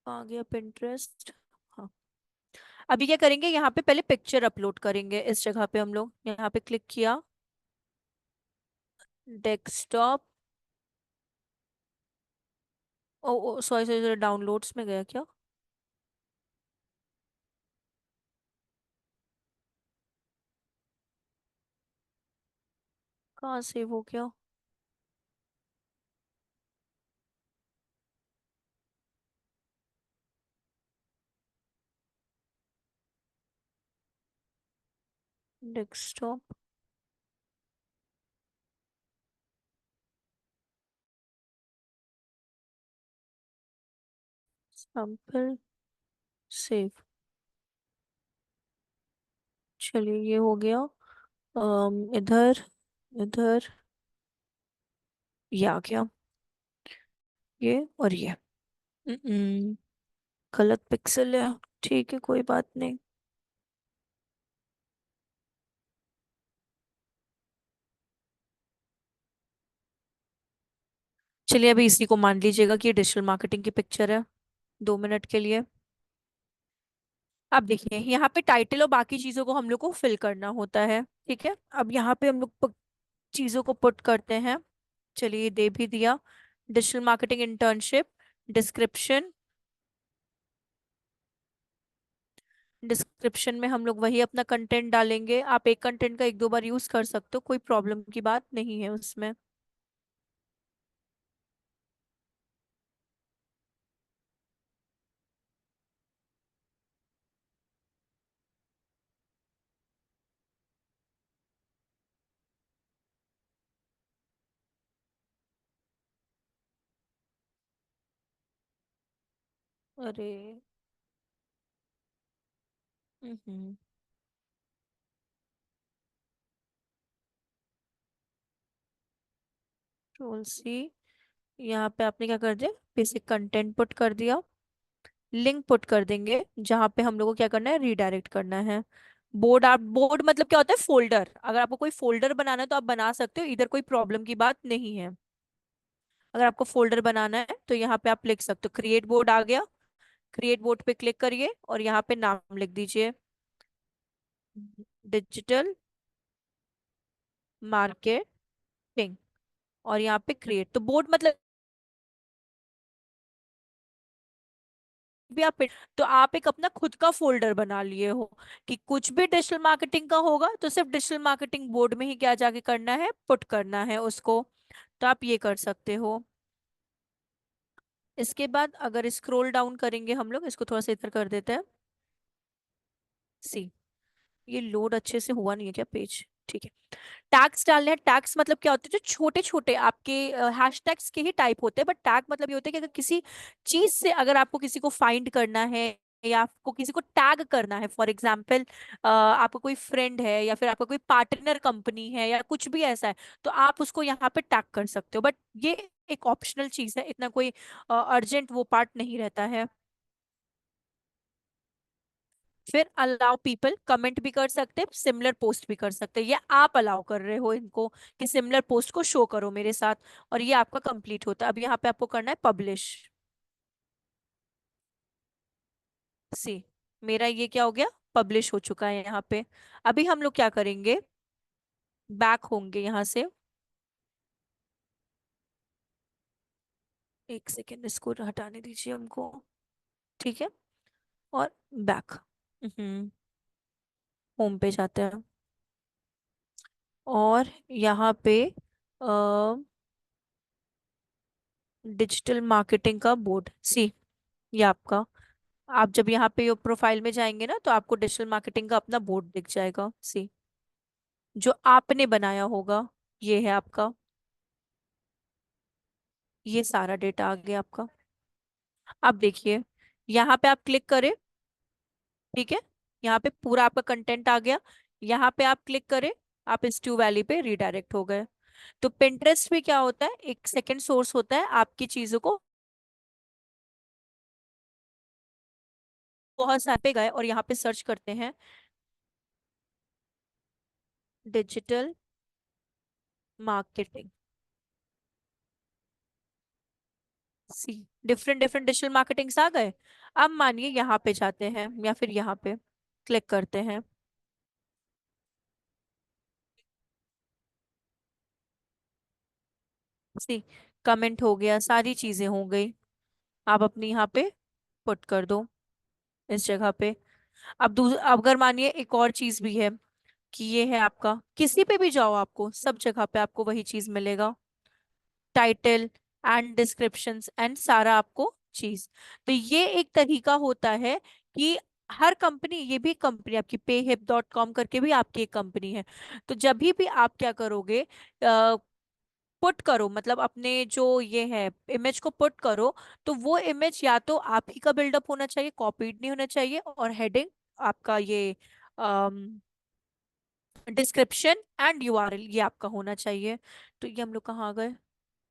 आ गया पिंटरेस्ट। हाँ, अभी क्या करेंगे, यहाँ पे पहले पिक्चर अपलोड करेंगे। इस जगह पे हम लोग यहाँ पे क्लिक किया, डेस्कटॉप। ओ ओ सॉरी सॉरी, डाउनलोड्स में गया क्या? कहाँ सेव हो गया? Desktop, sample, save. चलिए ये हो गया। इधर, इधर, ये आ गया, ये और ये। हम्म, गलत पिक्सल है। ठीक है, कोई बात नहीं। चलिए अभी इसी को मान लीजिएगा कि ये डिजिटल मार्केटिंग की पिक्चर है, 2 मिनट के लिए। अब देखिए यहाँ पे टाइटल और बाकी चीजों को हम लोग को फिल करना होता है। ठीक है, अब यहाँ पे हम लोग चीजों को पुट करते हैं। चलिए दे भी दिया। Digital marketing internship, description. Description में हम लोग वही अपना कंटेंट डालेंगे। आप एक कंटेंट का एक दो बार यूज कर सकते हो, कोई प्रॉब्लम की बात नहीं है उसमें। अरे हम्म। कंट्रोल सी, यहाँ पे आपने क्या कर दिया, बेसिक कंटेंट पुट कर दिया। लिंक पुट कर देंगे जहाँ पे हम लोग को क्या करना है, रीडायरेक्ट करना है। बोर्ड, आप बोर्ड मतलब क्या होता है, फोल्डर। अगर आपको कोई फोल्डर बनाना है तो आप बना सकते हो, इधर कोई प्रॉब्लम की बात नहीं है। अगर आपको फोल्डर बनाना है तो यहाँ पे आप लिख सकते हो, क्रिएट बोर्ड आ गया। क्रिएट बोर्ड पे क्लिक करिए और यहाँ पे नाम लिख दीजिए, डिजिटल मार्केटिंग। और यहाँ पे क्रिएट, तो बोर्ड मतलब भी आप, तो आप एक अपना खुद का फोल्डर बना लिए हो कि कुछ भी डिजिटल मार्केटिंग का होगा तो सिर्फ डिजिटल मार्केटिंग बोर्ड में ही क्या जाके करना है, पुट करना है उसको। तो आप ये कर सकते हो। इसके बाद अगर स्क्रॉल डाउन करेंगे हम लोग, इसको थोड़ा सा इधर कर देते हैं। सी, ये लोड अच्छे से हुआ नहीं है क्या पेज, ठीक है। टैग्स डालने हैं। टैग्स मतलब क्या होते हैं, जो छोटे छोटे आपके हैशटैग्स के ही टाइप होते हैं, बट टैग मतलब ये होता है कि अगर किसी चीज से अगर आपको किसी को फाइंड करना है या आपको किसी को टैग करना है, फॉर एग्जाम्पल आपका कोई फ्रेंड है या फिर आपका कोई पार्टनर कंपनी है या कुछ भी ऐसा है, तो आप उसको यहाँ पे टैग कर सकते हो। बट ये एक ऑप्शनल चीज है, इतना कोई अर्जेंट वो पार्ट नहीं रहता है। फिर अलाउ पीपल, कमेंट भी कर सकते हैं, सिमिलर पोस्ट भी कर सकते हैं। ये आप अलाउ कर रहे हो इनको कि सिमिलर पोस्ट को शो करो मेरे साथ, और ये आपका कंप्लीट होता है। अब यहाँ पे आपको करना है पब्लिश। सी, मेरा ये क्या हो गया, पब्लिश हो चुका है यहाँ पे। अभी हम लोग क्या करेंगे, बैक होंगे यहाँ से। एक सेकेंड, इसको हटाने दीजिए हमको, ठीक है। और बैक, होम पे जाते हैं। और यहाँ पे डिजिटल मार्केटिंग का बोर्ड, सी, ये आपका। आप जब यहाँ पे प्रोफाइल में जाएंगे ना तो आपको डिजिटल मार्केटिंग का अपना बोर्ड दिख जाएगा, सी, जो आपने बनाया होगा। ये है आपका, ये सारा डेटा आ गया आपका। अब देखिए, यहाँ पे आप क्लिक करें, ठीक है। यहाँ पे पूरा आपका कंटेंट आ गया। यहाँ पे आप क्लिक करें, आप स्टू वैली पे रिडायरेक्ट हो गए। तो पिंटरेस्ट भी क्या होता है, एक सेकेंड सोर्स होता है आपकी चीजों को। बहुत सारे पे गए और यहाँ पे सर्च करते हैं डिजिटल मार्केटिंग, सी, डिफरेंट डिफरेंट डिजिटल मार्केटिंग्स आ गए। अब मानिए यहाँ पे जाते हैं या फिर यहाँ पे क्लिक करते हैं। सी, कमेंट हो गया, सारी चीजें हो गई। आप अपनी यहाँ पे पुट कर दो इस जगह पे। अब अगर मानिए एक और चीज भी है कि ये है आपका, किसी पे भी जाओ आपको सब जगह पे आपको वही चीज मिलेगा, टाइटल एंड डिस्क्रिप्शंस एंड सारा आपको चीज। तो ये एक तरीका होता है कि हर कंपनी, ये भी कंपनी आपकी payhip.com करके भी आपकी एक कंपनी है। तो जब भी आप क्या करोगे, पुट करो, मतलब अपने जो ये है इमेज को पुट करो, तो वो इमेज या तो आप ही का बिल्डअप होना चाहिए, कॉपीड नहीं होना चाहिए, और हेडिंग आपका ये डिस्क्रिप्शन एंड यूआरएल ये आपका होना चाहिए। तो ये हम लोग कहाँ आ गए,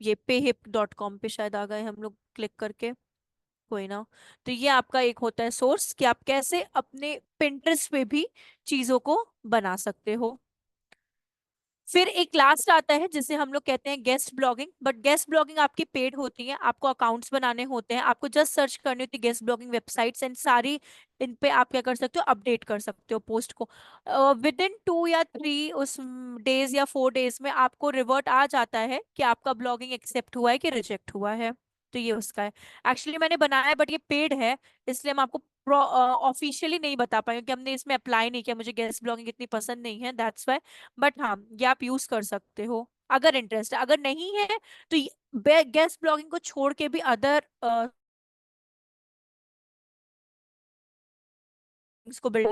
ये payhip.com पे शायद आ गए हम लोग क्लिक करके, कोई ना। तो ये आपका एक होता है सोर्स कि आप कैसे अपने पिंटरेस्ट पे भी चीजों को बना सकते हो। फिर एक लास्ट आता है जिसे हम लोग कहते हैं guest blogging, but guest blogging आपकी पेड होती है, आपको अकाउंट्स बनाने होते हैं, आपको जस्ट सर्च करनी होती है गेस्ट ब्लॉगिंग वेबसाइट्स एंड सारी इन पे आप क्या कर सकते हो, अपडेट कर सकते हो पोस्ट को। विद इन 2 या 3 उस डेज या 4 डेज में आपको रिवर्ट आ जाता है कि आपका ब्लॉगिंग एक्सेप्ट हुआ है कि रिजेक्ट हुआ है। तो ये उसका है। एक्चुअली मैंने बनाया है बट ये पेड है, इसलिए हम आपको ऑफिशियली नहीं बता पाए कि हमने इसमें अप्लाई नहीं किया, मुझे गेस्ट ब्लॉगिंग इतनी पसंद नहीं है, दैट्स वाई। बट हाँ, ये आप यूज कर सकते हो अगर इंटरेस्ट है, अगर नहीं है तो गेस्ट ब्लॉगिंग को छोड़ के भी अदर इसको बिल्ड।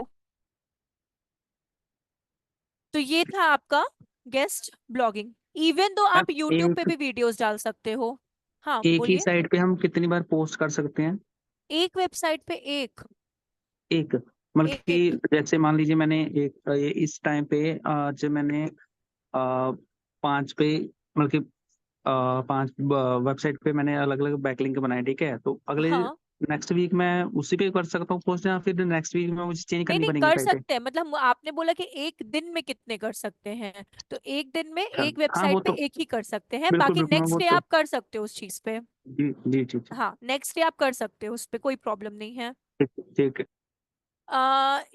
तो ये था आपका guest blogging. Even though ma'am आप यूट्यूब पे एक भी वीडियोस डाल सकते हो। हाँ एक ही बोलिए। साइट पे हम कितनी बार पोस्ट कर सकते हैं? एक वेबसाइट पे एक एक, मतलब कि एक जैसे मान लीजिए मैंने एक ये इस टाइम पे आज मैंने 5 पे, मतलब कि 5 वेबसाइट पे मैंने अलग अलग बैकलिंक बनाए, ठीक है? तो अगले हाँ, नेक्स्ट वीक मैं उसी पे कर सकता हूँ पोस्ट, या फिर नेक्स्ट वीक में मुझे चेंज नहीं करनी नहीं पड़ेंगी कर साइटें? सकते हैं, मतलब आपने बोला कि एक दिन में कितने कर सकते हैं, तो एक दिन में अच्छा, एक हाँ वेबसाइट वो पे तो एक ही कर सकते हैं, बिल्कुल बाकी बिल्कुल, मैं नेक्स्ट वो डे तो आप कर सकते हो उस चीज पे। जी जी जी जी, हाँ, नेक्स्ट डे आप कर सकते हो, उस पे कोई प्रॉब्लम नहीं है। ठीक ठीक है।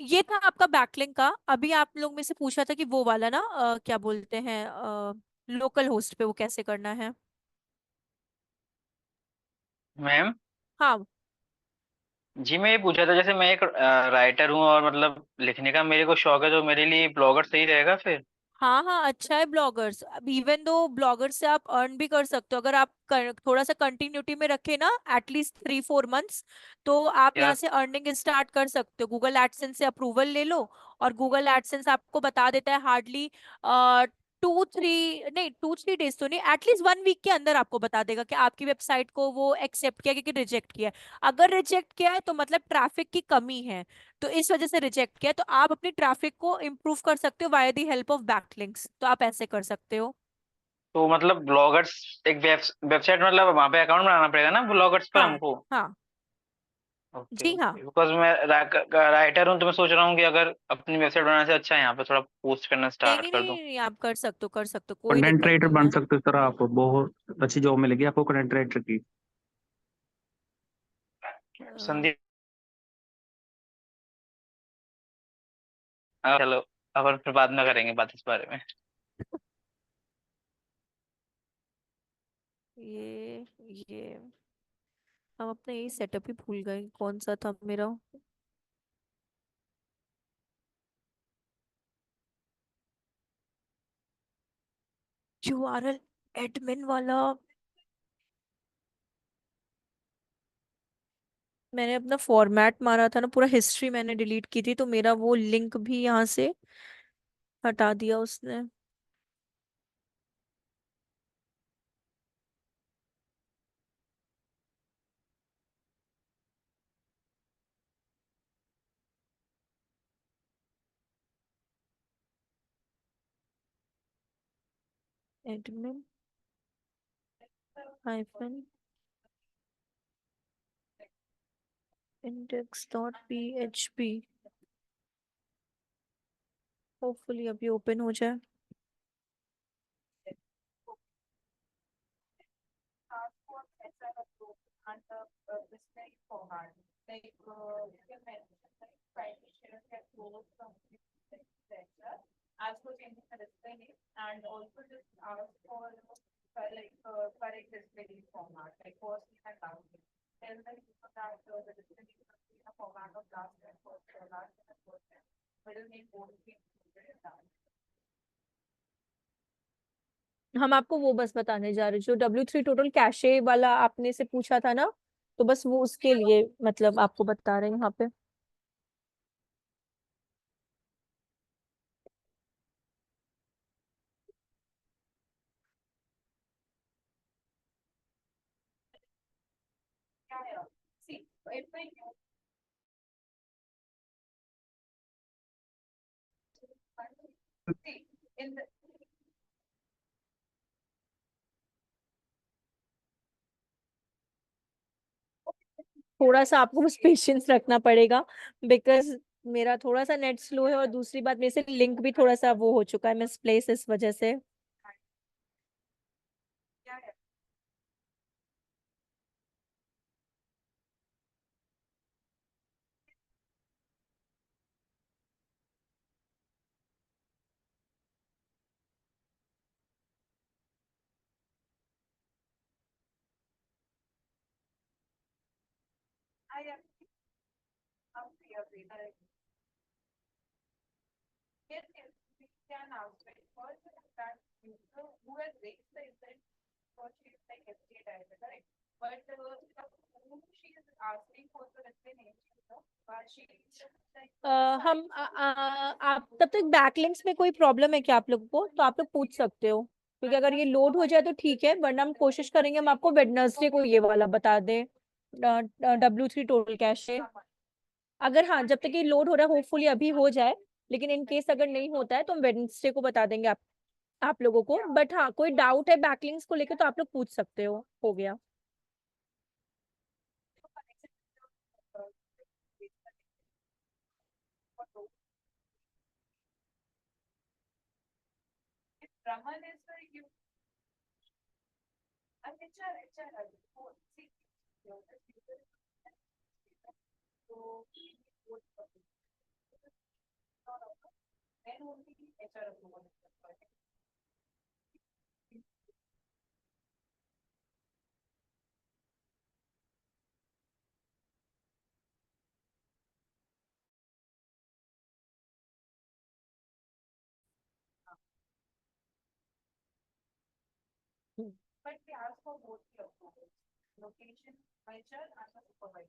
ये था आपका बैकलिंक का। अभी आप लोग में से पूछा था कि वो वाला ना क्या बोलते हैं, लोकल होस्ट पे वो कैसे करना है। मैम हाँ जी, मैं ये पूछा था, जैसे मैं एक राइटर हूँ और मतलब लिखने का मेरे को शौक है, तो मेरे लिए ब्लॉगर सही रहेगा फिर? हाँ हाँ, अच्छा है ब्लॉगर्स। अब इवन दो ब्लॉगर से आप अर्न भी कर सकते हो, अगर आप थोड़ा सा कंटिन्यूटी में रखे ना, एटलीस्ट 3-4 मंथ्स, तो आप क्या? यहाँ से अर्निंग स्टार्ट कर सकते हो। गूगल एडसेंस से अप्रूवल ले लो, और गूगल एडसेंस आपको बता देता है हार्डली 2-3 डेज तो नहीं, एटलीस्ट 1 वीक के अंदर आपको बता देगा कि आपकी वेबसाइट को वो एक्सेप्ट किया कि रिजेक्ट किया है। अगर रिजेक्ट किया है तो मतलब ट्रैफिक की कमी है, तो इस वजह से रिजेक्ट किया। तो आप अपनी ट्रैफिक को इम्प्रूव कर सकते हो via the help of backlinks, तो आप ऐसे कर सकते हो। तो मतलब ब्लॉगर्स एक वेबसाइट, मतलब वहां पे अकाउंट बनाना पड़ेगा ना ब्लॉगर्स पर हाँ हमको? हाँ, ओके जी हाँ। ओके, बिकॉज मैं राइटर हूँ, तो मैं सोच रहा हूँ कि अगर अपनी वेबसाइट बनाने से अच्छा है यहाँ पे थोड़ा पोस्ट करना नहीं स्टार्ट नहीं कर नहीं दूँ। नहीं, आप कर सकते हो, कर सकते हो, कोई कंटेंट दिक्कत राइटर नहीं बन है। सकते हो सर आप, बहुत अच्छी जॉब मिलेगी आपको कंटेंट राइटर की। अ, संदीप, चलो अपन फिर बाद में करेंगे बात इस बारे में। ये हम अपना यही सेटअप ही भूल गए, कौन सा था मेरा। यूआरएल एडमिन वाला, मैंने अपना फॉर्मेट मारा था ना, पूरा हिस्ट्री मैंने डिलीट की थी, तो मेरा वो लिंक भी यहाँ से हटा दिया उसने। एडमिन हाइफन index.php, होपफुली अभी ओपन हो जाए। हम आपको वो बस बताने जा रहे, जो W3 टोटल कैशे वाला आपने से पूछा था ना, तो बस वो उसके लिए मतलब आपको बता रहे हैं यहाँ पे। थोड़ा सा आपको बस पेशेंस रखना पड़ेगा, बिकॉज मेरा थोड़ा सा नेट स्लो है, और दूसरी बात मेरे से लिंक भी थोड़ा सा वो हो चुका है मिसप्लेस, इस वजह से। हम आप तब तक बैकलिंक्स में कोई प्रॉब्लम है क्या आप लोगों को, तो आप लोग पूछ सकते हो, क्योंकि अगर ये लोड हो जाए तो ठीक है, वरना हम कोशिश करेंगे हम आपको वेडनेसडे को ये वाला बता दें, W3 टोटल कैश है। अगर हाँ, जब तक ये लोड हो रहा है, होपफुली अभी हो जाए, लेकिन इन केस अगर नहीं होता है तो हम वेडनेसडे को बता देंगे आप लोगों को। बट हाँ, कोई डाउट है बैकलिंक्स को लेकर तो आप लोग पूछ सकते हो गया।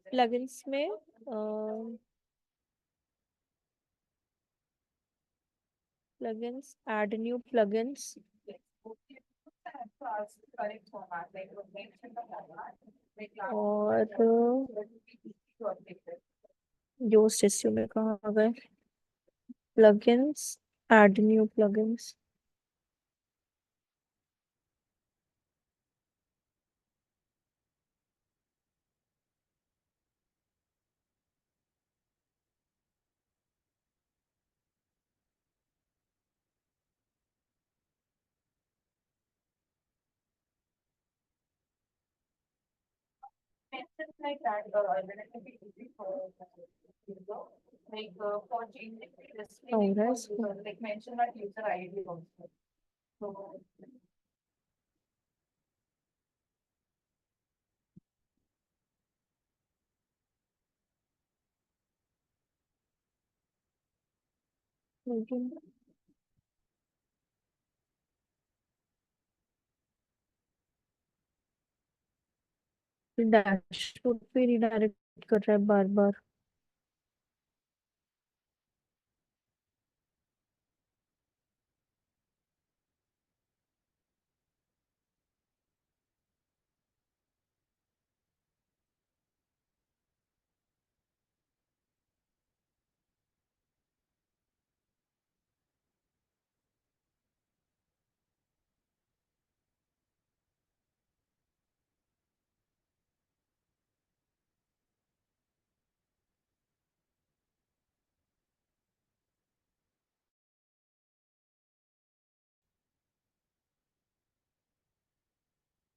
प्लगइन्स में प्लगइन्स, ऐड न्यू प्लगइन्स, और योस्ट एसईओ में कहाँ आ गए प्लगइन्स, ऐड न्यू प्लगइन्स। हो रहा है इसको। डैशबोर्ड पे रिडायरेक्ट कर रहा है बार बार।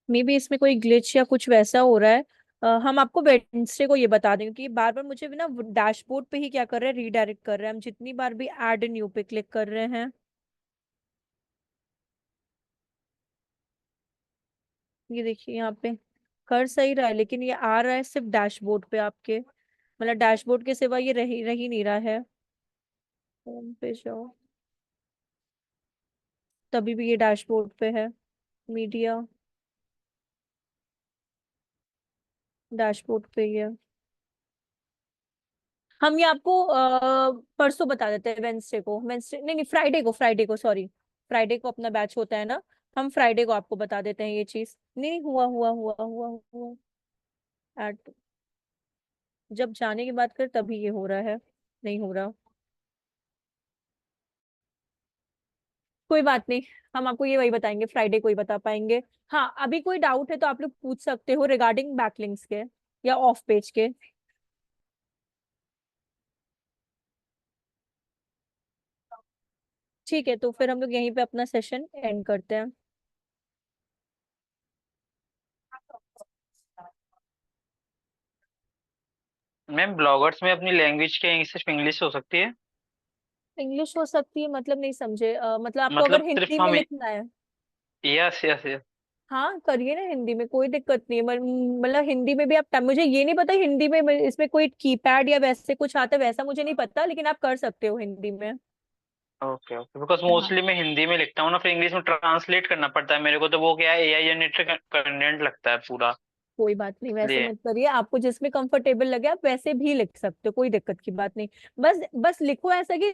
मे बी इसमें कोई ग्लिच या कुछ वैसा हो रहा है। हम आपको वेडनेसडे को ये बता देंगे, क्योंकि बार बार मुझे भी ना डैशबोर्ड पे ही क्या कर रहे हैं, रीडायरेक्ट कर रहे हैं, हम जितनी बार भी ऐड न्यू पे क्लिक कर रहे हैं। ये देखिए यहाँ पे कर सही रहा है, लेकिन ये आ रहा है सिर्फ डैशबोर्ड पे आपके, मतलब डैशबोर्ड के सिवा ये रही नहीं रहा है। होम पे जाओ, तभी भी ये डैशबोर्ड पे है। मीडिया, डैशबोर्ड पे ही है। हम ये आपको परसों बता देते हैं, वेंसडे नहीं नहीं, फ्राइडे को सॉरी, फ्राइडे को अपना बैच होता है ना, हम फ्राइडे को आपको बता देते हैं ये चीज। नहीं नहीं, हुआ Add- जब जाने की बात कर तभी ये हो रहा है, नहीं हो रहा। कोई बात नहीं, हम आपको ये वही बताएंगे, फ्राइडे को ही बता पाएंगे। हाँ, अभी कोई डाउट है तो आप लोग पूछ सकते हो रिगार्डिंग बैकलिंक्स के या ऑफ पेज के। ठीक है, तो फिर हम लोग यहीं पे अपना सेशन एंड करते हैं। मैम ब्लॉगर्स में अपनी लैंग्वेज क्या सिर्फ इंग्लिश हो सकती है? इंग्लिश हो सकती है, मतलब नहीं समझे, मतलब आपको मतलब अगर सिर्फ हिंदी में हम, लिखना है, यस यस यस। हाँ करिए ना हिंदी में, कोई दिक्कत नहीं है। मतलब हिंदी में भी आप, मुझे ये नहीं पता हिंदी में इसमें कोई कीपैड या वैसे कुछ आता है, वैसा मुझे नहीं पता, लेकिन आप कर सकते हो हिंदी में। ओके ओके, बिकॉज हाँ मोस्टली मैं हिंदी में लिखता हूँ ना, फिर इंग्लिश में ट्रांसलेट करना पड़ता है मेरे को, तो वो क्या है एआई जनरेटेड कंटेंट लगता है पूरा, कोई बात नहीं, वैसे इसलिए। मत करिए, आपको जिसमें कंफर्टेबल लगे आप वैसे भी लिख सकते हो, कोई दिक्कत की बात नहीं। बस बस लिखो ऐसा कि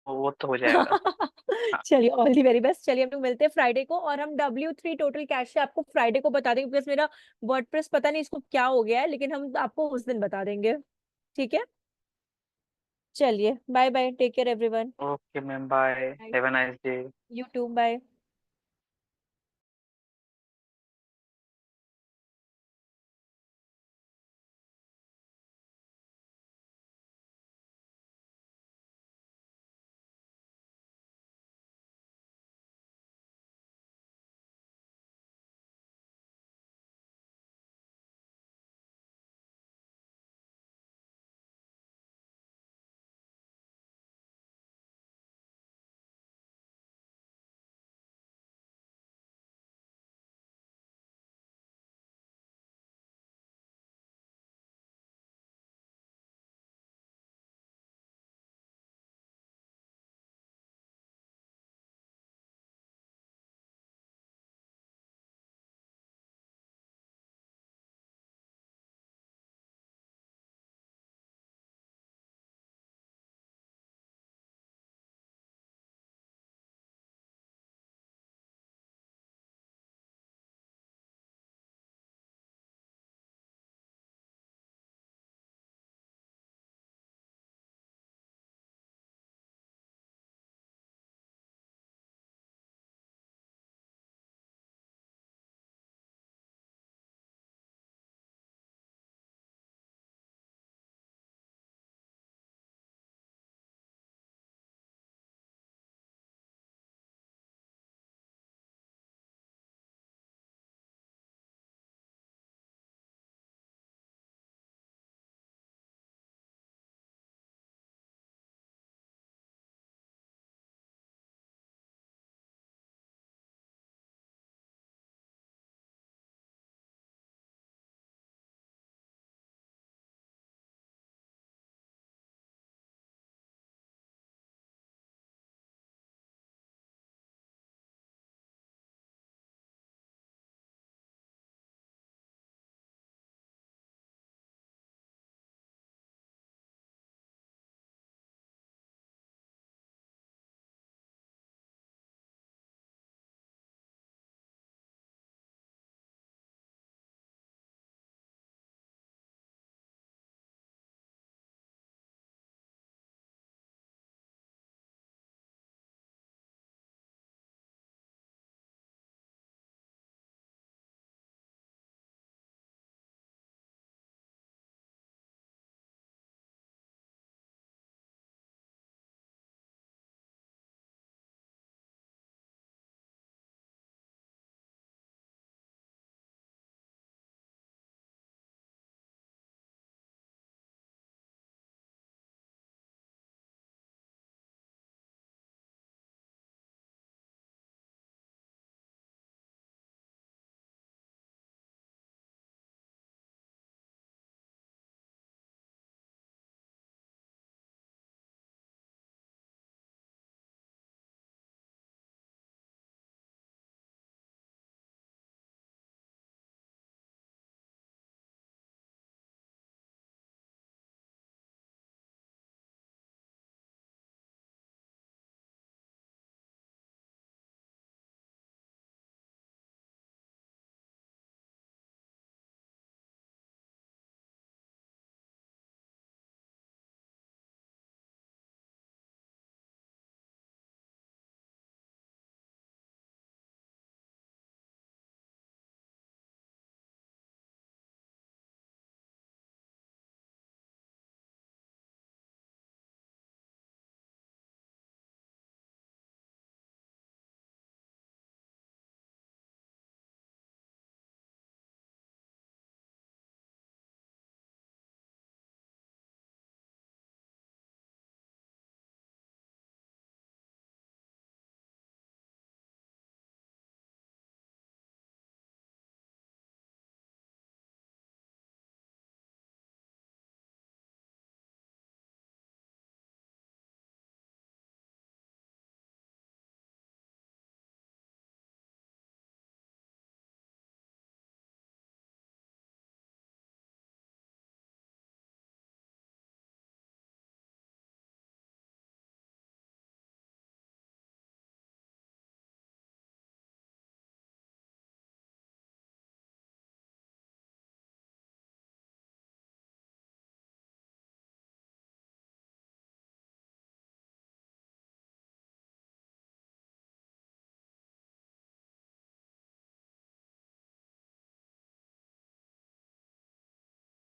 वो तो हो जाएगा। हाँ। चलिए, ऑल दी वेरी बेस्ट। चलिए हम लोग मिलते हैं फ्राइडे को, और हम W3 टोटल कैश से आपको फ्राइडे को बता देंगे, बिकॉज मेरा वर्डप्रेस पता नहीं इसको क्या हो गया है, लेकिन हम आपको उस दिन बता देंगे। ठीक है, चलिए bye bye, take care everyone. Okay ma'am, bye, have a nice day. You too, bye.